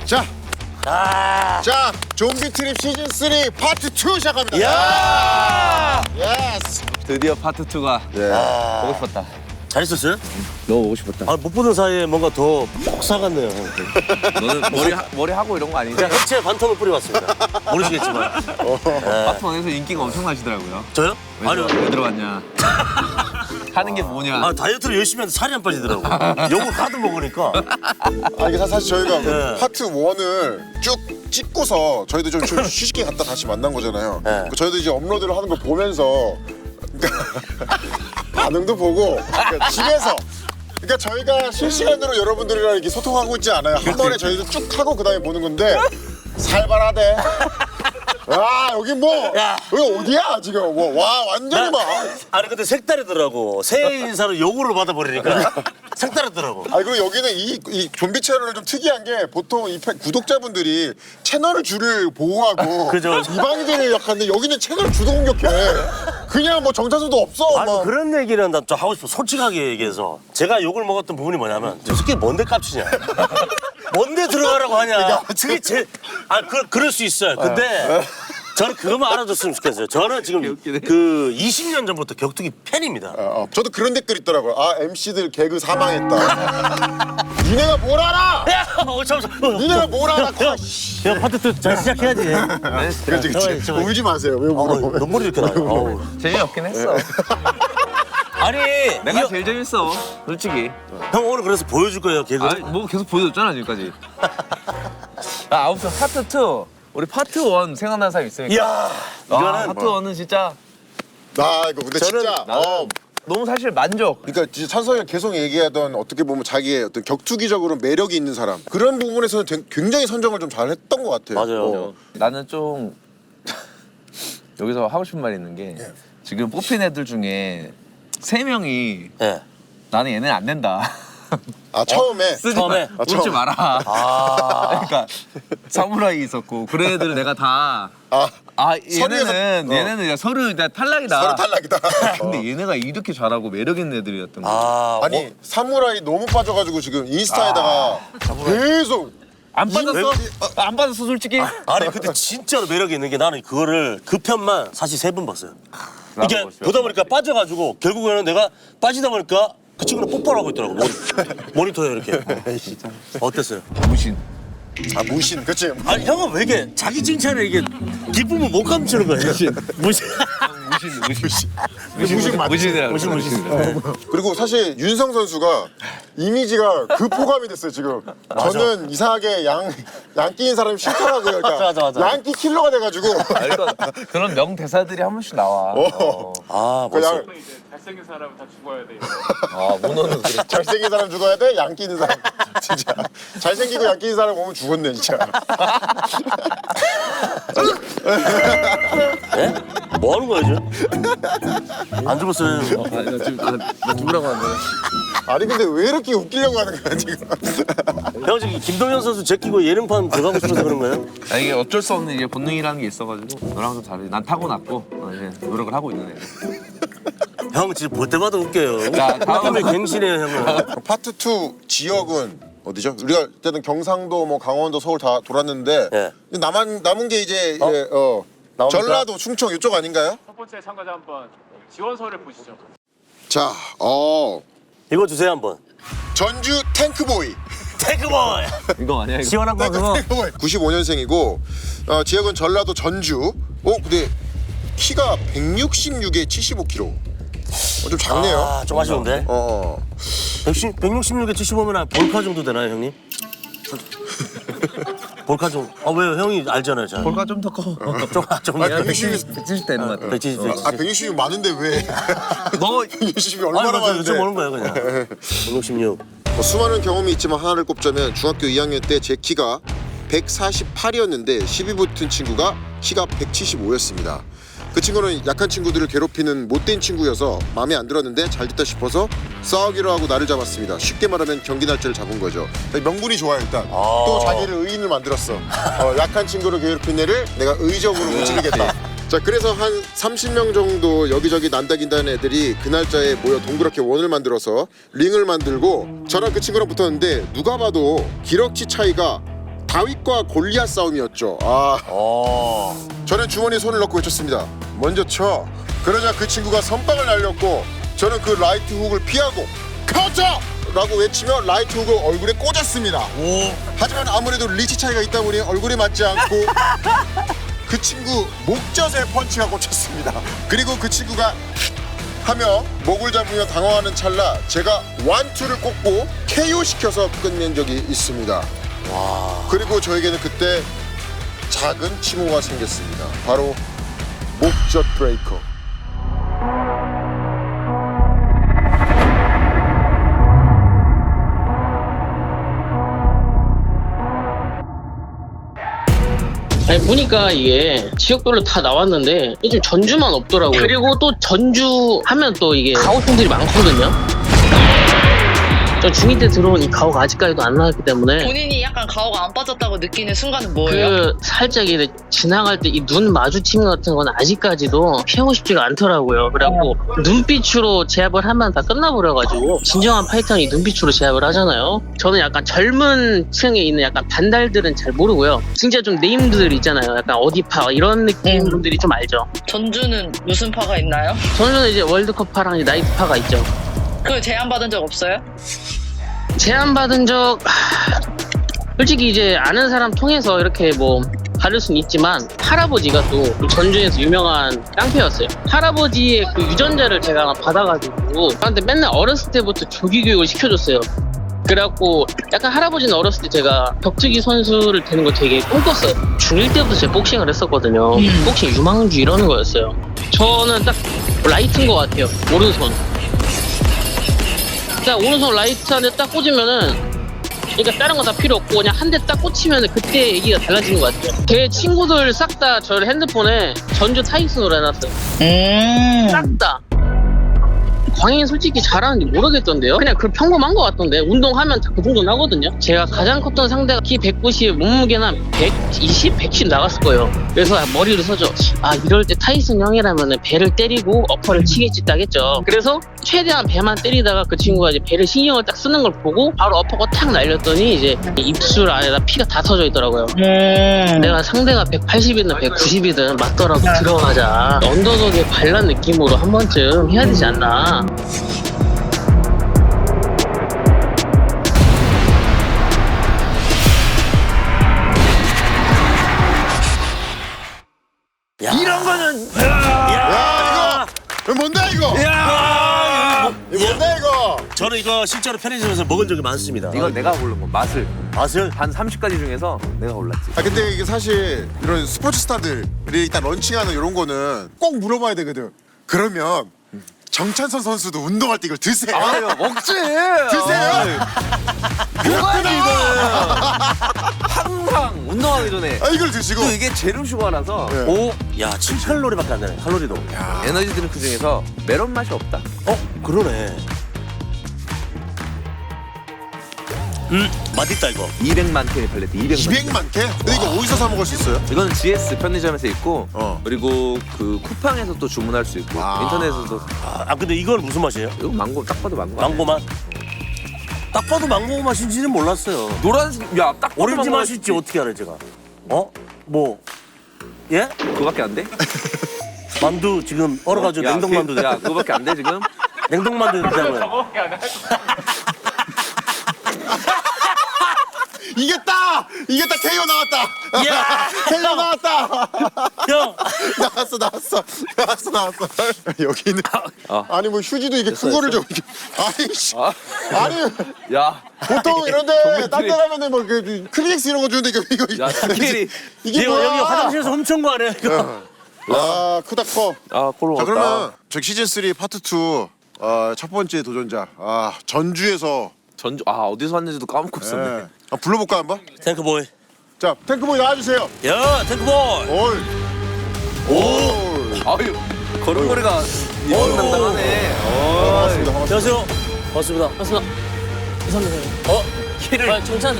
자, 좀비 트립 시즌 3 파트 2 시작합니다. 야! 예스. 드디어 파트 2가 보고 싶었다. 잘했었어요? 너무 보고 싶었다. 못 보는 사이에 뭔가 더 폭사 같네요. 너는 머리 하고 이런 거 아니지? 제가 흑채 반통을 뿌려봤습니다. 모르시겠지만. 파트 1에서 인기가 엄청 나시더라고요. 저요? 왜, 왜 들어왔냐? 하는 게 뭐냐? 다이어트를 열심히 하는데 살이 안 빠지더라고. 욕을 하도 먹으니까. 이게 사실 저희가 네. 파트 1을 쭉 찍고서 저희도 좀 휴식기 갔다 다시 만난 거잖아요. 네. 저희도 이제 업로드를 하는 걸 보면서 반응도 보고 집에서 그러니까 저희가 실시간으로 여러분들이랑 이렇게 소통하고 있지 않아요. 한 번에 저희도 쭉 하고 그다음에 보는 건데 살벌하대. 와 여기 뭐 여기 어디야 지금 와 완전히 막 아니 근데 색다르더라고. 새해 인사로 요구를 받아버리니까 색다르더라고. 그리고 여기는 이 좀비 채널을 좀 특이한 게 보통 이 구독자분들이 채널 주를 보호하고 그죠. 이방인들을 약한데 여기는 채널 주도 공격해. 그냥 뭐 정체성도 없어. 아니 막. 그런 얘기를 난 좀 하고 싶어. 솔직하게 얘기해서 제가 욕을 먹었던 부분이 뭐냐면 저 새끼 뭔데 깝치냐. 뭔데 들어가라고 하냐. 그게 그럴 수 있어요. 근데 저는 그것만 알아줬으면 좋겠어요. 저는 지금 그 20년 전부터 격투기 팬입니다. 저도 그런 댓글 있더라고요. MC들 개그 사망했다. 니네가 뭘 알아? 니네가 뭘 알아? 형 파트 2 잘 시작해야지. 그렇지. 울지 마세요. 왜 울어? 눈물이 이렇게 나요. 재미없긴 했어. 아니 내가 제일 재밌어, 솔직히. 형 오늘 그래서 보여줄 거예요 개그. 아니 뭐 계속 보여줬잖아 지금까지. 아무튼 파트 2. 우리 파트 1 생각나는 사람 있습니까? 이야 이거는 파트 1은 진짜 이거 근데 진짜 너무 사실 만족. 그러니까 진짜 찬성이가 계속 얘기하던 어떻게 보면 자기의 어떤 격투기적으로 매력이 있는 사람 그런 부분에서는 굉장히 선정을 좀 잘했던 것 같아요. 맞아요. 나는 좀 여기서 하고 싶은 말이 있는 게 지금 뽑힌 애들 중에 3명이 예. 나는 얘는 안 된다. 처음에 쓰지 처음에? 마. 웃지 마라. 그러니까 사무라이 있었고 그런 애들을 내가 다 얘네는 서류 탈락이다. 서로 탈락이다. 근데 얘네가 이렇게 잘하고 매력 있는 애들이었던 거야. 아니 사무라이 너무 빠져가지고 지금 인스타에다가 계속 안 빠졌어? 안 빠졌어 솔직히? 아니 근데 진짜로 매력이 있는 게 나는 그거를 그 편만 사실 3번 봤어요. 이게 보다 보니까 빠져가지고 결국에는 내가 빠지다 보니까 그 친구는 뽀뽀를 하고 있더라고. 모니터에 이렇게. 어땠어요? 무신. 무신 그치. 아니 형은 왜 이게 자기 칭찬에 이게 기쁨을 못 감추는 거야. 무신. 무신이라. 그리고 사실 윤성 선수가 이미지가 극호감이 됐어요 지금. 저는 이상하게 양끼인 사람이 싫더라고요. 그러니까 맞아. 양끼 킬러가 돼가지고. 그런 명대사들이 한 번씩 나와. 벌써. 이제 잘생긴 사람은 다 죽어야 돼. 문어는 그래. 잘생긴 사람 죽어야 돼? 양끼 있는 사람 진짜 잘생기고 양끼 있는 사람 보면 죽었네 진짜. 네? 뭐 하는 거야 지금? 안 죽었어요. 나 지금 나 죽으라고 하는데. 아니 근데 왜 이렇게 웃기려고 하는 거야 지금. 형 지금 김동현 선수 제끼고 예능판 들어가고 싶어서 그런 거예요? 이게 어쩔 수 없는 이게 본능이라는 게 있어가지고 너랑 좀 다르지. 난 타고났고 이제 노력을 하고 있는 애. 형 지금 볼 때마다 웃겨요. 자, 다음에 웃음의 갱신해요 형은. 파트 2 지역은 어디죠? 우리가 일단은 경상도, 뭐 강원도, 서울 다 돌았는데 예. 남은 게 이제 나옵니까? 전라도, 충청 이쪽 아닌가요? 첫 번째 참가자 한번 지원서를 보시죠. 자, 이거 주세요 한번. 전주 탱크보이. 태그보이. 이거 아니야 이거. 시원한 거 그거. 95년생이고 지역은 전라도 전주. 근데 키가 166에 75kg. 좀 작네요. 좀 아쉬운데. 166에 75면 볼카 정도 되나요 형님? 볼카 정도. 왜요? 형이 알잖아요. 잘. 볼까 좀 더 커. 좀 170 되는 것 같아. 170. 160이 많은데 왜? 너 160이 얼마나 많은데? 좀 오는 거예요 그냥. 166. 수많은 경험이 있지만 하나를 꼽자면 중학교 2학년 때 제 키가 148이었는데 시비 붙은 친구가 키가 175였습니다. 그 친구는 약한 친구들을 괴롭히는 못된 친구여서 마음에 안 들었는데 잘 됐다 싶어서 싸우기로 하고 나를 잡았습니다. 쉽게 말하면 경기 날짜를 잡은 거죠. 명분이 좋아요 일단. 또 자기를 의인을 만들었어. 약한 친구를 괴롭힌 애를 내가 의적으로 무찌르겠다. 자, 그래서 한 30명 정도 여기저기 난다긴다는 애들이 그 날짜에 모여 동그랗게 원을 만들어서 링을 만들고 저랑 그 친구랑 붙었는데 누가 봐도 기럭지 차이가 다윗과 골리앗 싸움이었죠. 저는 주머니에 손을 넣고 외쳤습니다. 먼저 쳐. 그러자 그 친구가 선빵을 날렸고 저는 그 라이트 훅을 피하고 카운터! 라고 외치며 라이트 훅을 얼굴에 꽂았습니다. 하지만 아무래도 리치 차이가 있다 보니 얼굴에 맞지 않고 그 친구 목젖에 펀치가 꽂혔습니다. 그리고 그 친구가 하며 목을 잡으며 당황하는 찰나 제가 완투를 꽂고 KO 시켜서 끝낸 적이 있습니다. 그리고 저에게는 그때 작은 칭호가 생겼습니다. 바로 목젖 브레이커. 아니 보니까 이게 지역별로 다 나왔는데 요즘 전주만 없더라고요. 그리고 또 전주 하면 또 이게 가오통들이 많거든요. 저 중2 때 들어온 이 가오가 아직까지도 안 나왔기 때문에 본인이 약간 가오가 안 빠졌다고 느끼는 순간은 뭐예요? 살짝 이제 지나갈 때 이 눈 마주침 같은 건 아직까지도 피하고 싶지가 않더라고요. 그래갖고 눈빛으로 제압을 하면 다 끝나버려가지고 진정한 파이터는 이 눈빛으로 제압을 하잖아요. 저는 약간 젊은 층에 있는 약간 반달들은 잘 모르고요. 진짜 좀 네임들 있잖아요. 약간 어디파 이런 느낌 분들이 좀 알죠. 전주는 무슨 파가 있나요? 저는 이제 월드컵파랑 이제 나이트파가 있죠. 그 제안받은 적 없어요? 제안받은 적 솔직히 이제 아는 사람 통해서 이렇게 뭐 받을 수는 있지만 할아버지가 또 전주에서 유명한 깡패였어요. 할아버지의 그 유전자를 제가 받아가지고 저한테 맨날 어렸을 때부터 조기 교육을 시켜줬어요. 그래갖고 약간 할아버지는 어렸을 때 제가 격투기 선수를 되는 거 되게 꿈꿨어요. 중1 때부터 제가 복싱을 했었거든요. 복싱 유망주 이러는 거였어요. 저는 딱 라이트인 것 같아요. 오른손. 딱 오른손 라이트 한 대 딱 꽂으면은 그러니까 다른 거 다 필요 없고 그냥 한 대 딱 꽂히면 그때 얘기가 달라지는 것 같아요. 제 친구들 싹 다 저를 핸드폰에 전주 타이슨으로 해놨어요. 싹 다. 광인 솔직히 잘하는지 모르겠던데요. 그냥 그 평범한 것 같던데 운동하면 다 그 정도는 하거든요. 제가 가장 컸던 상대가 키 190 몸무게는 한 120, 110 나갔을 거예요. 그래서 머리를 서죠. 아 이럴 때 타이슨 형이라면 배를 때리고 어퍼를 치겠지 딱 했죠. 그래서 최대한 배만 때리다가 그 친구가 이제 배를 신경을 딱 쓰는 걸 보고 바로 어퍼가 탁 날렸더니 이제 입술 안에다 피가 다 터져 있더라고요. 내가 상대가 180이든 190이든 맞더라도 들어가자. 언더독의 반란 느낌으로 한 번쯤 해야 되지 않나. 이런 거는 야 이거 뭔데 이거? 이거 뭔데 이거? 저는 이거 실제로 편의점에서 먹은 적이 많습니다. 이건 내가 고른 거 맛을 맛을 한 30가지 중에서 내가 골랐지. 아 근데 이게 사실 이런 스포츠 스타들이 일단 런칭하는 이런 거는 꼭 물어봐야 되거든. 그러면 정찬선 선수도 운동할 때 이걸 드세요? 아유 먹지. 드세요? 먹어야지 이거는. 항상 운동하기 전에. 아 이걸 드시고 또 이게 제로 슈거라서 네. 오 야 7칼로리밖에 안 되네. 칼로리도. 에너지 드링크 중에서 메론 맛이 없다. 그러네. 맛있다 이거. 200만 캔이 팔렸대. 200만 개? 근데 이거 어디서 사 먹을 수 있어요? 이거는 GS 편의점에서 있고 어. 그리고 그 쿠팡에서 또 주문할 수 있고 아. 인터넷에서도. 아 근데 이건 무슨 맛이에요? 이거 망고 딱 봐도 망고. 망고 맛? 딱 봐도 망고 맛인지는 몰랐어요. 노란색 야딱 봐도 오렌지 망고 맛일지 어떻게 알아요 제가? 뭐? 예? 그거밖에 안 돼? 만두 지금 얼어가지고 야, 냉동만두 야 그거밖에 안 돼 지금? 냉동만두 된다고요. 저거밖에 안 해. 이겼다! 이겼다! KO 나왔다! 야! KO 나왔다! 형! 나왔어. 여기는 아니 뭐 휴지도 이게 큰 거를 좀 이렇게 아니 씨. 아니 야 보통 이런데 딴 데 가면은 뭐 그 클리닉스 이런 거 주는데 이거 야, 스케일이. 이게 이거 뭐야? 여기 화장실에서 훔친 거 아니에요 이거? 아 크다 커. 아 콜로 자 왔다. 그러면 저 시즌 3 파트 2 첫 번째 도전자 전주에서 전주 어디서 왔는지도 까먹고 있었네. 불러볼까 한번? 탱크보이. 자 탱크보이 나와주세요. 야 탱크보이. 올. 아유 걸음걸이가 이상당하네. 반갑습니다. 안녕하세요. 반갑습니다. 감사합니다. 키를 정찬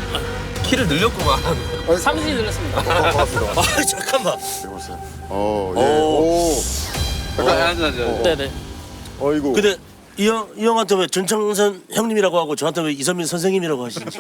키를 늘렸구만. 30이 늘렸습니다. 반갑습니다. 아 잠깐만. 예. 오. 잠깐 앉아. 네네. 어이구. 근데 이 형한테 왜 전창선 형님이라고 하고 저한테 왜 이선민 선생님이라고 하시는지.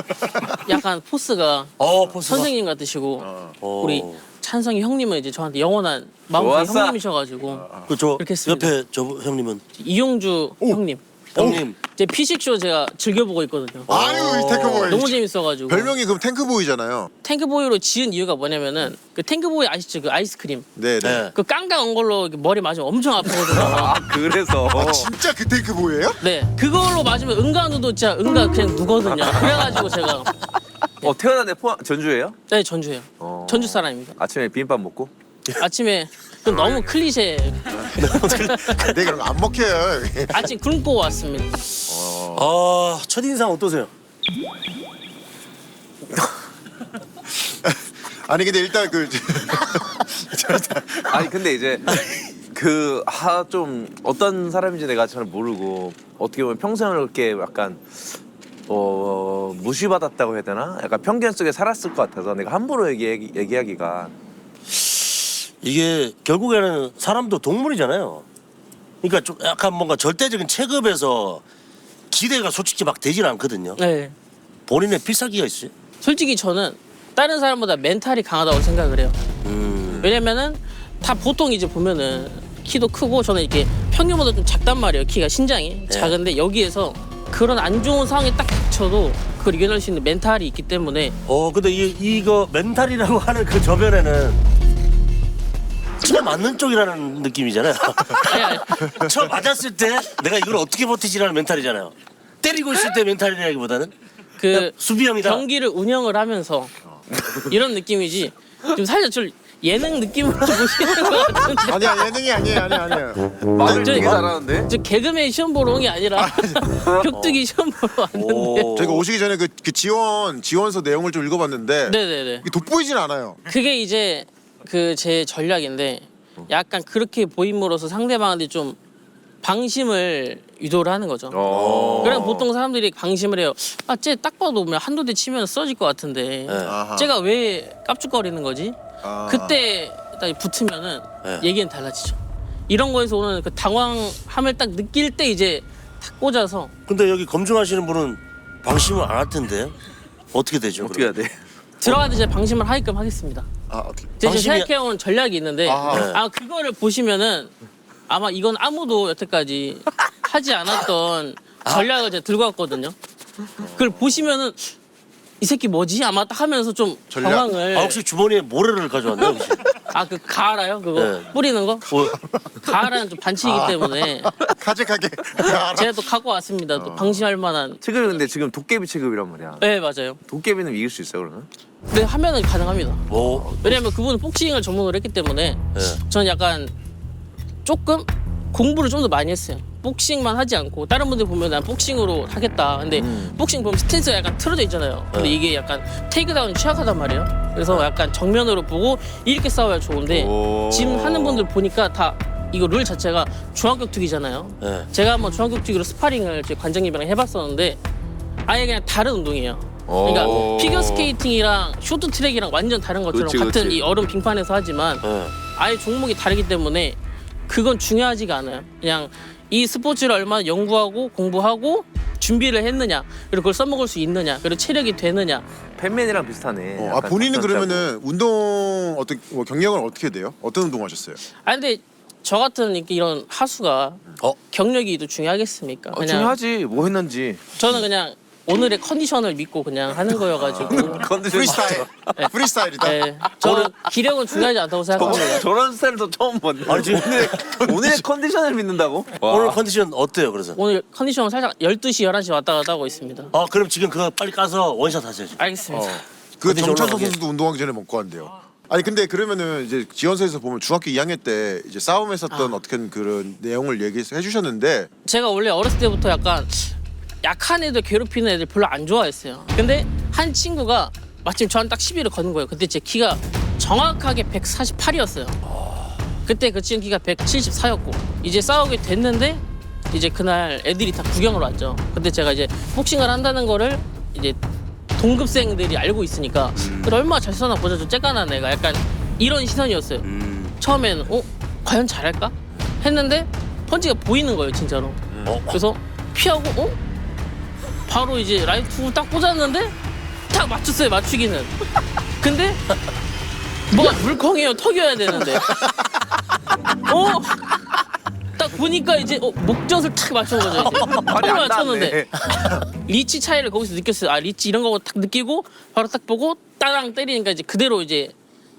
약간 포스가 포스가. 선생님 같으시고 어. 우리 찬성이 형님은 이제 저한테 영원한 마음속 좋았어. 형님이셔가지고 그저 이렇게 했습니다. 옆에 저 형님은 이용주 형님. 형님. 제 피식쇼 제가 즐겨보고 있거든요. 아유 이 탱크보이. 너무 재밌어가지고. 별명이 그럼 탱크보이잖아요. 탱크보이로 지은 이유가 뭐냐면은 그 탱크보이 아시죠? 그 아이스크림. 네네. 네. 그 깡깡 온 걸로 이렇게 머리 맞으면 엄청 아프거든요. 아 그래서 아 진짜 그 탱크보이예요? 네, 그걸로 맞으면 은가누도 진짜 은가 그냥 누거든요. 그래가지고 제가 태어난 데 포항 전주예요? 네 전주예요. 전주 사람입니다. 아침에 비빔밥 먹고? 아침에 좀 너무 클리셰. 네 그런 거 안 먹혀요. 아침 굶고 왔습니다. 첫인상 어떠세요? 아니 근데 일단 그 아니 근데 이제 좀 어떤 사람인지 내가 잘 모르고 어떻게 보면 평생을 그렇게 약간 무시받았다고 해야 되나? 약간 편견 속에 살았을 것 같아서 내가 함부로 얘기하기가 이게 결국에는 사람도 동물이잖아요. 그러니까 좀 약간 뭔가 절대적인 체급에서 기대가 솔직히 막 되질 않거든요. 네, 본인의 필살기가 있어요. 솔직히 저는 다른 사람보다 멘탈이 강하다고 생각을 해요. 왜냐면은 다 보통 이제 보면은 키도 크고 저는 이렇게 평균보다 좀 작단 말이에요. 키가 신장이 작은데 여기에서 그런 안 좋은 상황에 딱 닥쳐도 그걸 이겨낼 수 있는 멘탈이 있기 때문에 근데 이거 멘탈이라고 하는 그 저변에는 처음 맞는 쪽이라는 느낌이잖아요. 아니, 처음 맞았을 때 내가 이걸 어떻게 버티지라는 멘탈이잖아요. 때리고 있을 때 멘탈이라기보다는 그 수비형이다. 경기를 운영을 하면서 이런 느낌이지 좀 살짝 좀 예능 느낌으로 보시는 것 같은데 아니야 예능이 아니에요. 말을 저희 되게 잘하는데? 저 개그맨 시험 보러 온 게 아니라 격투기 시험 보러 왔는데 저희가 오시기 전에 그 지원서 내용을 좀 읽어봤는데 네네네 이게 돋보이진 않아요. 그게 이제 그 제 전략인데 약간 그렇게 보임으로써 상대방한테 좀 방심을 유도를 하는 거죠. 그럼 보통 사람들이 방심을 해요. 쟤 딱 봐도 그냥 한두 대 치면 쓰러질 것 같은데 아하. 쟤가 왜 깝죽거리는 거지? 아. 그때 딱 붙으면은 네. 얘기는 달라지죠. 이런 거에서 오는 그 당황함을 딱 느낄 때 이제 탁 꽂아서 근데 여기 검증하시는 분은 방심을 안 할 텐데 어떻게 되죠? 어떻게 해야 돼? 들어가도 이제 방심을 하게끔 하겠습니다. 어떻게? 제가 방심이- 생각해온 전략이 있는데 아하. 그거를 보시면은 아마 이건 아무도 여태까지 하지 않았던 전략을 제가 들고 왔거든요. 그걸 보시면은 이 새끼 뭐지? 아마 딱 하면서 좀 전략? 당황을 혹시 주머니에 모래를 가져왔나요? 혹시? 그 가알아요? 그거 네. 뿌리는 거? 뭐, 가알은 좀 반칙이기 때문에 가직하게. 제가 또 갖고 왔습니다. 또 방심할 만한. 체급이 근데 지금 도깨비 체급이란 말이야. 네 맞아요. 도깨비는 이길 수 있어요 그러면? 네 하면은 가능합니다. 뭐, 왜냐면 그분은 복싱을 전문으로 했기 때문에 네. 저는 약간 조금 공부를 좀 더 많이 했어요. 복싱만 하지 않고 다른 분들 보면 난 복싱으로 하겠다. 근데 복싱 보면 스탠스가 약간 틀어져 있잖아요. 근데 이게 약간 테이크다운이 취약하단 말이에요. 그래서 약간 정면으로 보고 이렇게 싸워야 좋은데 지금 하는 분들 보니까 다 이거 룰 자체가 중앙격투기잖아요. 네. 제가 한번 중앙격투기로 스파링을 제 관장님이랑 해봤었는데 아예 그냥 다른 운동이에요. 그러니까 피겨 스케이팅이랑 쇼트트랙이랑 완전 다른 것처럼 그치, 같은 그치. 이 얼음 빙판에서 하지만 네. 아예 종목이 다르기 때문에 그건 중요하지가 않아요. 그냥 이 스포츠를 얼마나 연구하고 공부하고 준비를 했느냐, 그리고 그걸 써먹을 수 있느냐, 그리고 체력이 되느냐. 팬맨이랑 비슷하네. 약간 본인은 작전 그러면은 운동 경력은 어떻게 돼요? 어떤 운동 하셨어요? 근데 저 같은 이런 하수가 경력이 또 중요하겠습니까? 짜고. 그냥 중요하지 뭐 했는지. 저는 그냥 오늘의 컨디션을 믿고 그냥 하는 거여가지고. 컨디션 프리스타일. 프리스타일이다. 네, 저는 기력은 중요하지 않다고 생각합니다. 저런 스타일도 처음 봤네. 아니, 지금 오늘의 컨디션을 믿는다고? 오늘 컨디션 어때요? 그래서? 오늘 컨디션 살짝 12시, 11시 왔다 갔다 하고 있습니다. 그럼 지금 그거 빨리 까서 원샷 하셔야죠. 알겠습니다. 그 컨디션 정찬성 올라가게. 선수도 운동하기 전에 먹고 한대요. 아니 근데 그러면은 이제 지원서에서 보면 중학교 2학년 때 이제 싸움했었던 어떻게 그런 내용을 얘기해 주셨는데 제가 원래 어렸을 때부터 약간 약한 애들 괴롭히는 애들 별로 안 좋아했어요. 근데 한 친구가 마침 저한테 딱 시비를 거는 거예요. 그때 제 키가 정확하게 148이었어요. 그때 그 친구 키가 174였고 이제 싸우게 됐는데 이제 그날 애들이 다 구경을 왔죠. 근데 제가 이제 복싱을 한다는 거를 이제 동급생들이 알고 있으니까 그래 얼마나 잘 싸나 보자 저 쬐깐한 애가 약간 이런 시선이었어요. 처음에는 과연 잘할까? 했는데 펀치가 보이는 거예요 진짜로. 그래서 피하고 바로 이제 라이트 딱 꽂았는데 딱 맞췄어요. 맞추기는. 근데 뭐가 물컹해요. 턱이어야 되는데. 딱 보니까 이제 목젖을 탁 맞춘 거죠. 이제 턱을 맞췄는데 리치 차이를 거기서 느꼈어요. 아 리치 이런 거 딱 느끼고 바로 딱 보고 따랑 때리니까 이제 그대로 이제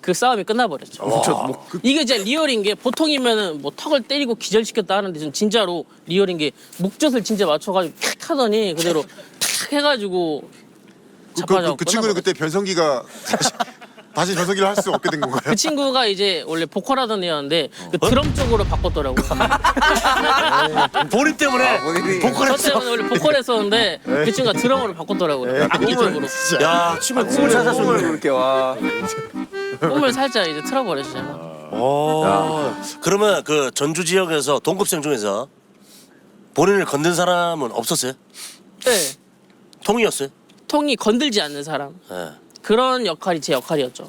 그 싸움이 끝나버렸죠. 이게 이제 리얼인 게 보통이면은 뭐 턱을 때리고 기절시켰다 하는데 좀 진짜로 리얼인 게 목젖을 진짜 맞춰가지고 탁 하더니 그대로 탁 해가지고 자빠져. 그 친구는 그때 변성기가 다시 변성기를 할 수 없게 된 건가요? 그 친구가 이제 원래 보컬 하던 애였는데 그 드럼 쪽으로 바꿨더라고요. 본인 때문에 본인이- 저 보컬했어. 때문에 원래 보컬 했었는데 그 친구가 드럼으로 바꿨더라고요. 악기 쪽으로. 야, 춤을 꿈을 꿈을 찾았었네. 그렇게 와. 꿈을 살짝 이제 틀어버렸죠. 제가. 그러면 그 전주 지역에서 동급생 중에서 본인을 건든 사람은 없었어요? 네. 통이었어요? 통이 건들지 않는 사람. 네. 그런 역할이 제 역할이었죠.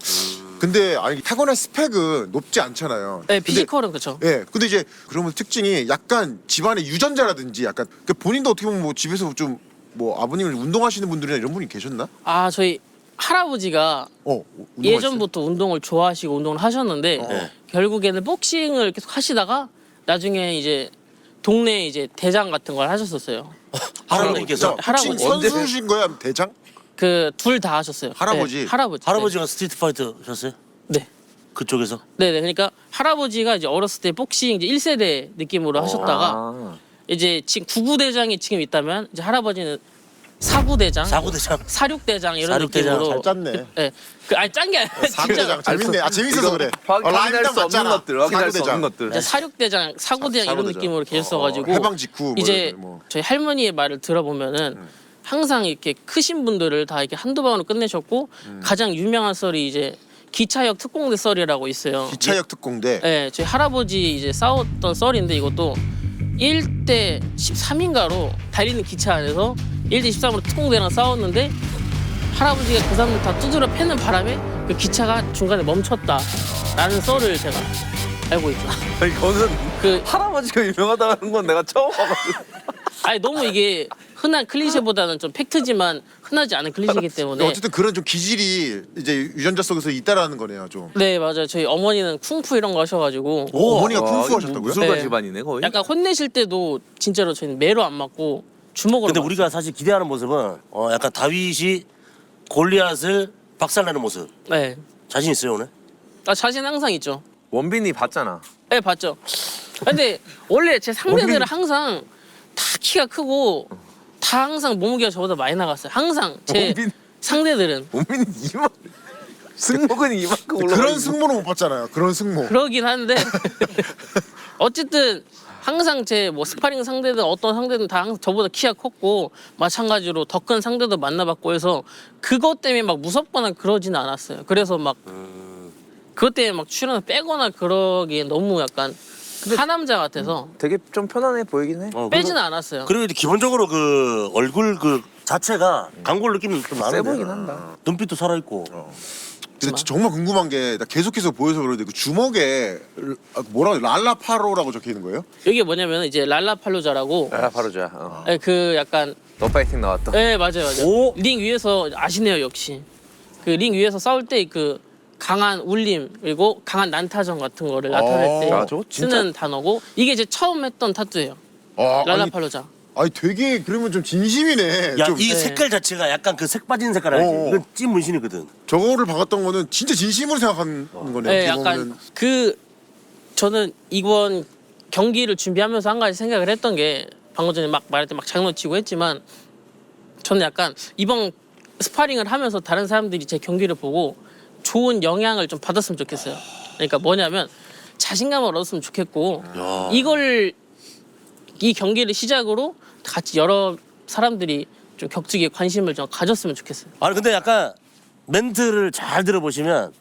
근데 아니 타고난 스펙은 높지 않잖아요. 네, 피지컬은 그렇죠. 예, 근데 이제 그러면 특징이 약간 집안의 유전자라든지 약간 그 본인도 어떻게 보면 뭐 집에서 좀 뭐 아버님을 운동하시는 분들이나 이런 분이 계셨나? 아 저희 할아버지가 운동하셨어요? 예전부터 운동을 좋아하시고 운동을 하셨는데 네. 결국에는 복싱을 계속 하시다가 나중에 이제 동네 이제 대장 같은 걸 하셨었어요. 할아버지께서? 할아버지 할아버지. 선수신 거야? 아니면 대장? 그 둘 다 하셨어요. 할아버지? 네, 할아버지. 할아버지가 스트리트 파이터 하셨어요? 네. 그쪽에서? 네네. 그러니까 할아버지가 이제 어렸을 때 복싱 이제 1세대 느낌으로 하셨다가 이제 지금 9구대장이 지금 있다면 이제 할아버지는 4구대장, 사구대장. 사육대장 이런 사육대장. 느낌으로. 잘 짰네. 네. 짠 게 아니라 진짜 사구대장 재밌네. 아 재밌어서 그래. 확인할 수 없는 맞잖아. 것들, 확인할 수 사구대장. 없는 것들. 이제 사육대장, 사구대장 이런 사구대장. 느낌으로 계셨어가지고 해방 직후 뭐 이제 이런 뭐. 저희 할머니의 말을 들어보면은 항상 이렇게 크신 분들을 다 이렇게 한두 방으로 끝내셨고 가장 유명한 썰이 이제 기차역 특공대 썰이라고 있어요. 기차역 특공대. 네, 저희 할아버지 이제 싸웠던 썰인데 이것도 1대 13인가로 달리는 기차 안에서 1대 13으로 특공대랑 싸웠는데 할아버지가 그 사람들 다 두드려 패는 바람에 그 기차가 중간에 멈췄다라는 썰을 제가 알고 있죠. 이거는 그 할아버지가 유명하다는 건 내가 처음 봐가지고. 아니 너무 이게 흔한 클리셰보다는 좀 팩트지만 흔하지 않은 클리셰이기 때문에 어쨌든 그런 좀 기질이 이제 유전자 속에서 있다라는 거네요, 좀. 네 맞아요. 저희 어머니는 쿵푸 이런 거 하셔가지고 어머니가 와, 쿵푸 이거 하셨다고요? 무술가 네. 집안이네 거의. 약간 혼내실 때도 진짜로 저희는 매로 안 맞고 주먹으로 근데 맞았어요. 우리가 사실 기대하는 모습은 약간 다윗이 골리앗을 박살내는 모습. 네. 자신 있어요 오늘? 아 자신 항상 있죠. 원빈이 봤잖아. 네 봤죠. 근데 원래 제 상대들은 항상 다 키가 크고 다 항상 몸무게가 저보다 많이 나갔어요. 항상 제 원빈. 상대들은 원빈이 이만 승모근 이만큼 올라. 그런 승모는 못 봤잖아요. 그런 승모. 그러긴 한데 어쨌든 항상 제 뭐 스파링 상대든 어떤 상대든 다 항상 저보다 키가 컸고 마찬가지로 더 큰 상대도 만나봤고 해서 그것 때문에 막 무섭거나 그러지는 않았어요. 그래서 막 그것 때문에 막 출연을 빼거나 그러기엔 너무 약간 하남자 같아서 되게 좀 편안해 보이긴 해. 빼지는 않았어요. 그리고 이제 기본적으로 그 얼굴 그 자체가 강골 느낌이 좀 세 나는데. 보이긴 한다. 눈빛도 살아있고. 근데 정말 궁금한 게 나 계속해서 보여서 그러는데 그 주먹에 뭐라고 랄라파로라고 적혀 있는 거예요? 이게 뭐냐면 이제 랄라팔로자라고 아 바로 자. 그 약간 너 파이팅 나왔다. 네 맞아요. 오. 링 위에서 아시네요 역시 그 링 위에서 싸울 때 그 강한 울림 그리고 강한 난타전 같은 거를 나타낼 때 아, 저거 진짜- 쓰는 단어고 이게 제 처음 했던 타투예요. 아니, 랄라팔로자. 아니 되게 그러면 좀 진심이네. 야, 좀 이 네. 색깔 자체가 약간 그 색 빠진 색깔 알지? 어어. 이건 찐 문신이거든. 저거를 박았던 거는 진짜 진심으로 생각하는 거네요. 네, 어떻게 약간 보면은. 그 저는 이번 경기를 준비하면서 한 가지 생각을 했던 게 방금 전에 막 말할 때 막 장난치고 했지만 저는 약간 이번 스파링을 하면서 다른 사람들이 제 경기를 보고 좋은 영향을 좀 받았으면 좋겠어요. 그러니까 뭐냐면 자신감을 얻었으면 좋겠고 이걸 이 경기를 시작으로 같이 여러 사람들이 좀 격투기에 관심을 좀 가졌으면 좋겠어요. 아니 근데 약간 멘트를 잘 들어보시면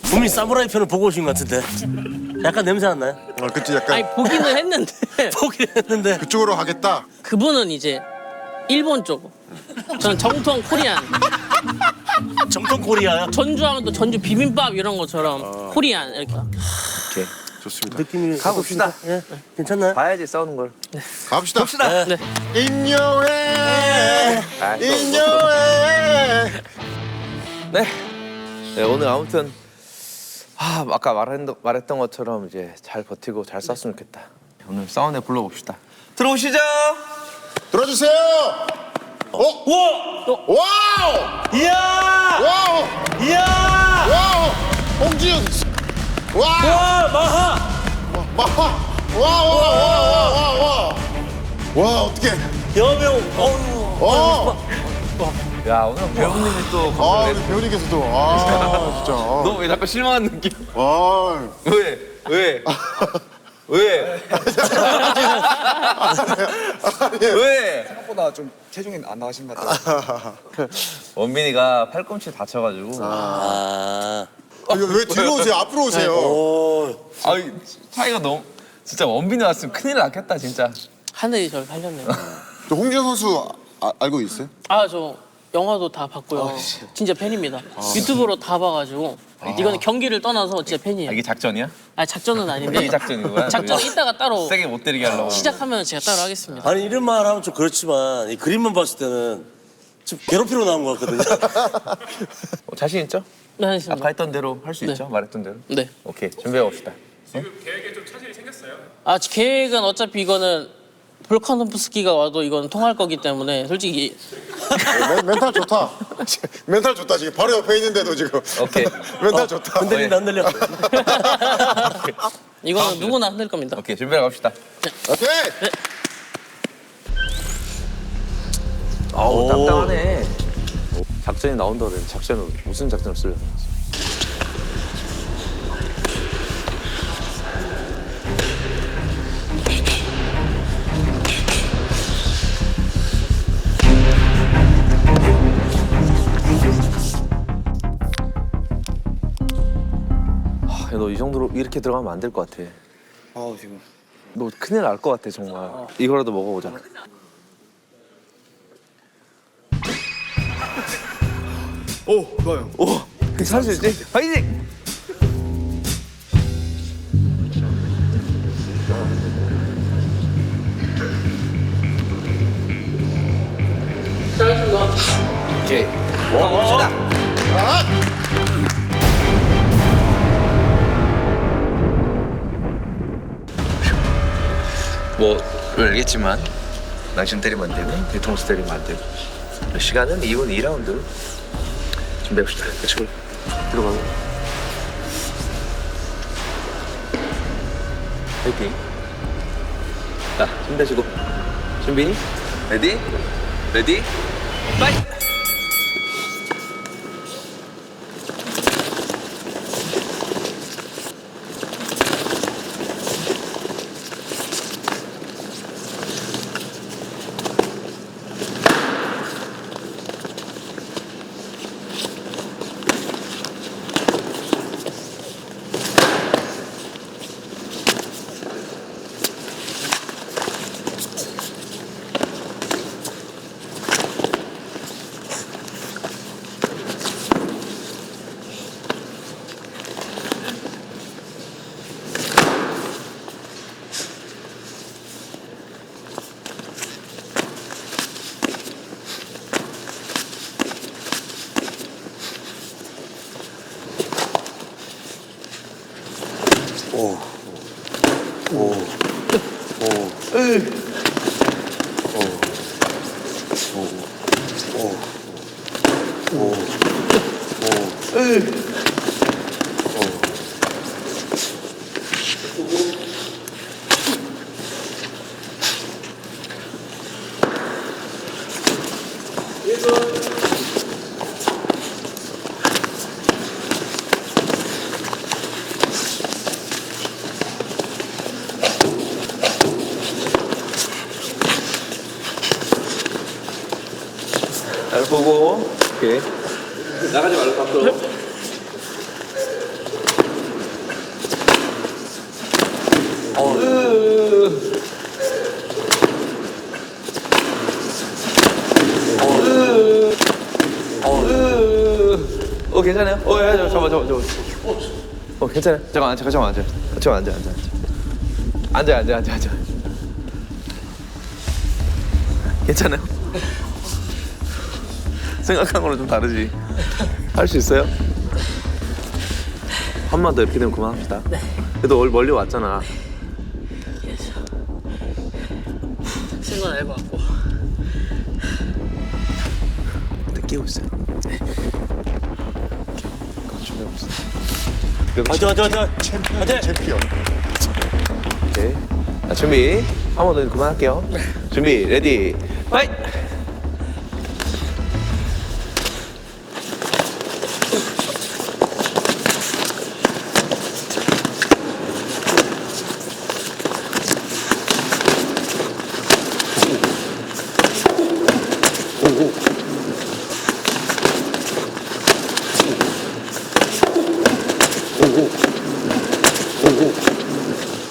분명히 사무라이 편을 보고 오신 것 같은데 약간 냄새 안 나요? 그치 약간 아니 보기는 했는데 보긴 했는데 그쪽으로 가겠다. 그분은 이제 일본 쪽. 저는 정통 코리안. 정통 코리아야? 전주하면 또 전주 비빔밥 이런 것처럼 코리안 이렇게. 오케이. 좋습니다. 느낌이 가봅시다. 예, 괜찮나요? 봐야지 싸우는 걸. 갑시다. 봅시다. 네. 인요해 아, 인요해. 네. 네, 오늘 아무튼 아까 말했던 것처럼 이제 잘 버티고 잘 쌌으면 좋겠다. 오늘 사운드에 불러봅시다. 들어오시죠. 들어주세요. 와우. 이야! 와우. 이야! 와우. 홍지윤. 와우. 와, 마하! 와와와와와와. 와 어떻게? 여명, 야, 오늘 배우님이 또 아 우리 배우님께서도 진짜. 너 왜 자꾸 실망한 느낌? 아. 왜? 왜? 왜? 생각보다 좀 체중이 안 나가신 것 같아요. 원빈이가 팔꿈치 다쳐가지고 왜 뒤로 오세요? 앞으로 오세요. 차이가 너무 진짜 원빈이 왔으면 큰일 났겠다 진짜. 하늘이 저를 살렸네요. 저 홍지윤 선수 알고 있어요? 아, 저 영화도 다 봤고요. 진짜 팬입니다. 유튜브로 다 봐가지고 이거는 경기를 떠나서 진짜 팬이에요. 이게 작전이야? 아, 작전은 아닌데. 이게 작전이구나. 작전 이따가 따로 세게 못 때리게 하려고. 시작하면 제가 따로 하겠습니다. 아니, 이런 말 하면 좀 그렇지만, 이 그림만 봤을 때는 좀 괴롭히러 나온 것 같거든요. 자신 있죠? 네, 하겠습니다. 아까 했던 대로 할 수 네. 있죠? 말했던 대로. 네. 오케이 준비해 봅시다. 지금 계획에 좀 차질이 생겼어요? 아, 계획은 어차피 이거는 볼카노프스키가 와도 이건 통할 거기 때문에 솔직히 멘탈 좋다. 멘탈 좋다 지금 바로 옆에 있는데도 지금. 오케이. 멘탈 좋다. 흔들린다, 흔들려. 이거는 누구나 흔들 겁니다. 오케이 준비해 갑시다. 오케이. 아우 딱딱하네. 작전이 나온다 그래. 작전을 무슨 작전을 쓰려고? 너 이 정도로 이렇게 들어가면 안 될 것 같아. 지금. 너 큰일 날 것 같아 정말. 이거라도 먹어보자. 오, 좋아요. 오, 살수 있지? 파이팅! 오케이. 먹어봅시다. 뭐 알겠지만 당신 때리면 안 되고 뒤통수 때리면 안 되고 시간은 2분 2라운드 준비합시다. 같이 들어가고 파이팅. 자 준비하시고 준비 레디 파이트. 잘 보고 오케이 나가지 말고 밖으로. 괜찮아요? 야, 잡아. 괜찮아. 잠깐만 앉아. 잠깐만 앉아. 괜찮아요? 생각한 거랑 좀 다르지. 할 수 있어요? 한 번 더 이렇게 되면 그만합시다. 그래도 멀리 왔잖아. 생각 해봤고. 느끼고 있어요. 준비해보세요. 화이팅! 챔피언. 오케이. 자, 준비. 한 번 더 그만할게요. 준비, 레디, 파이트!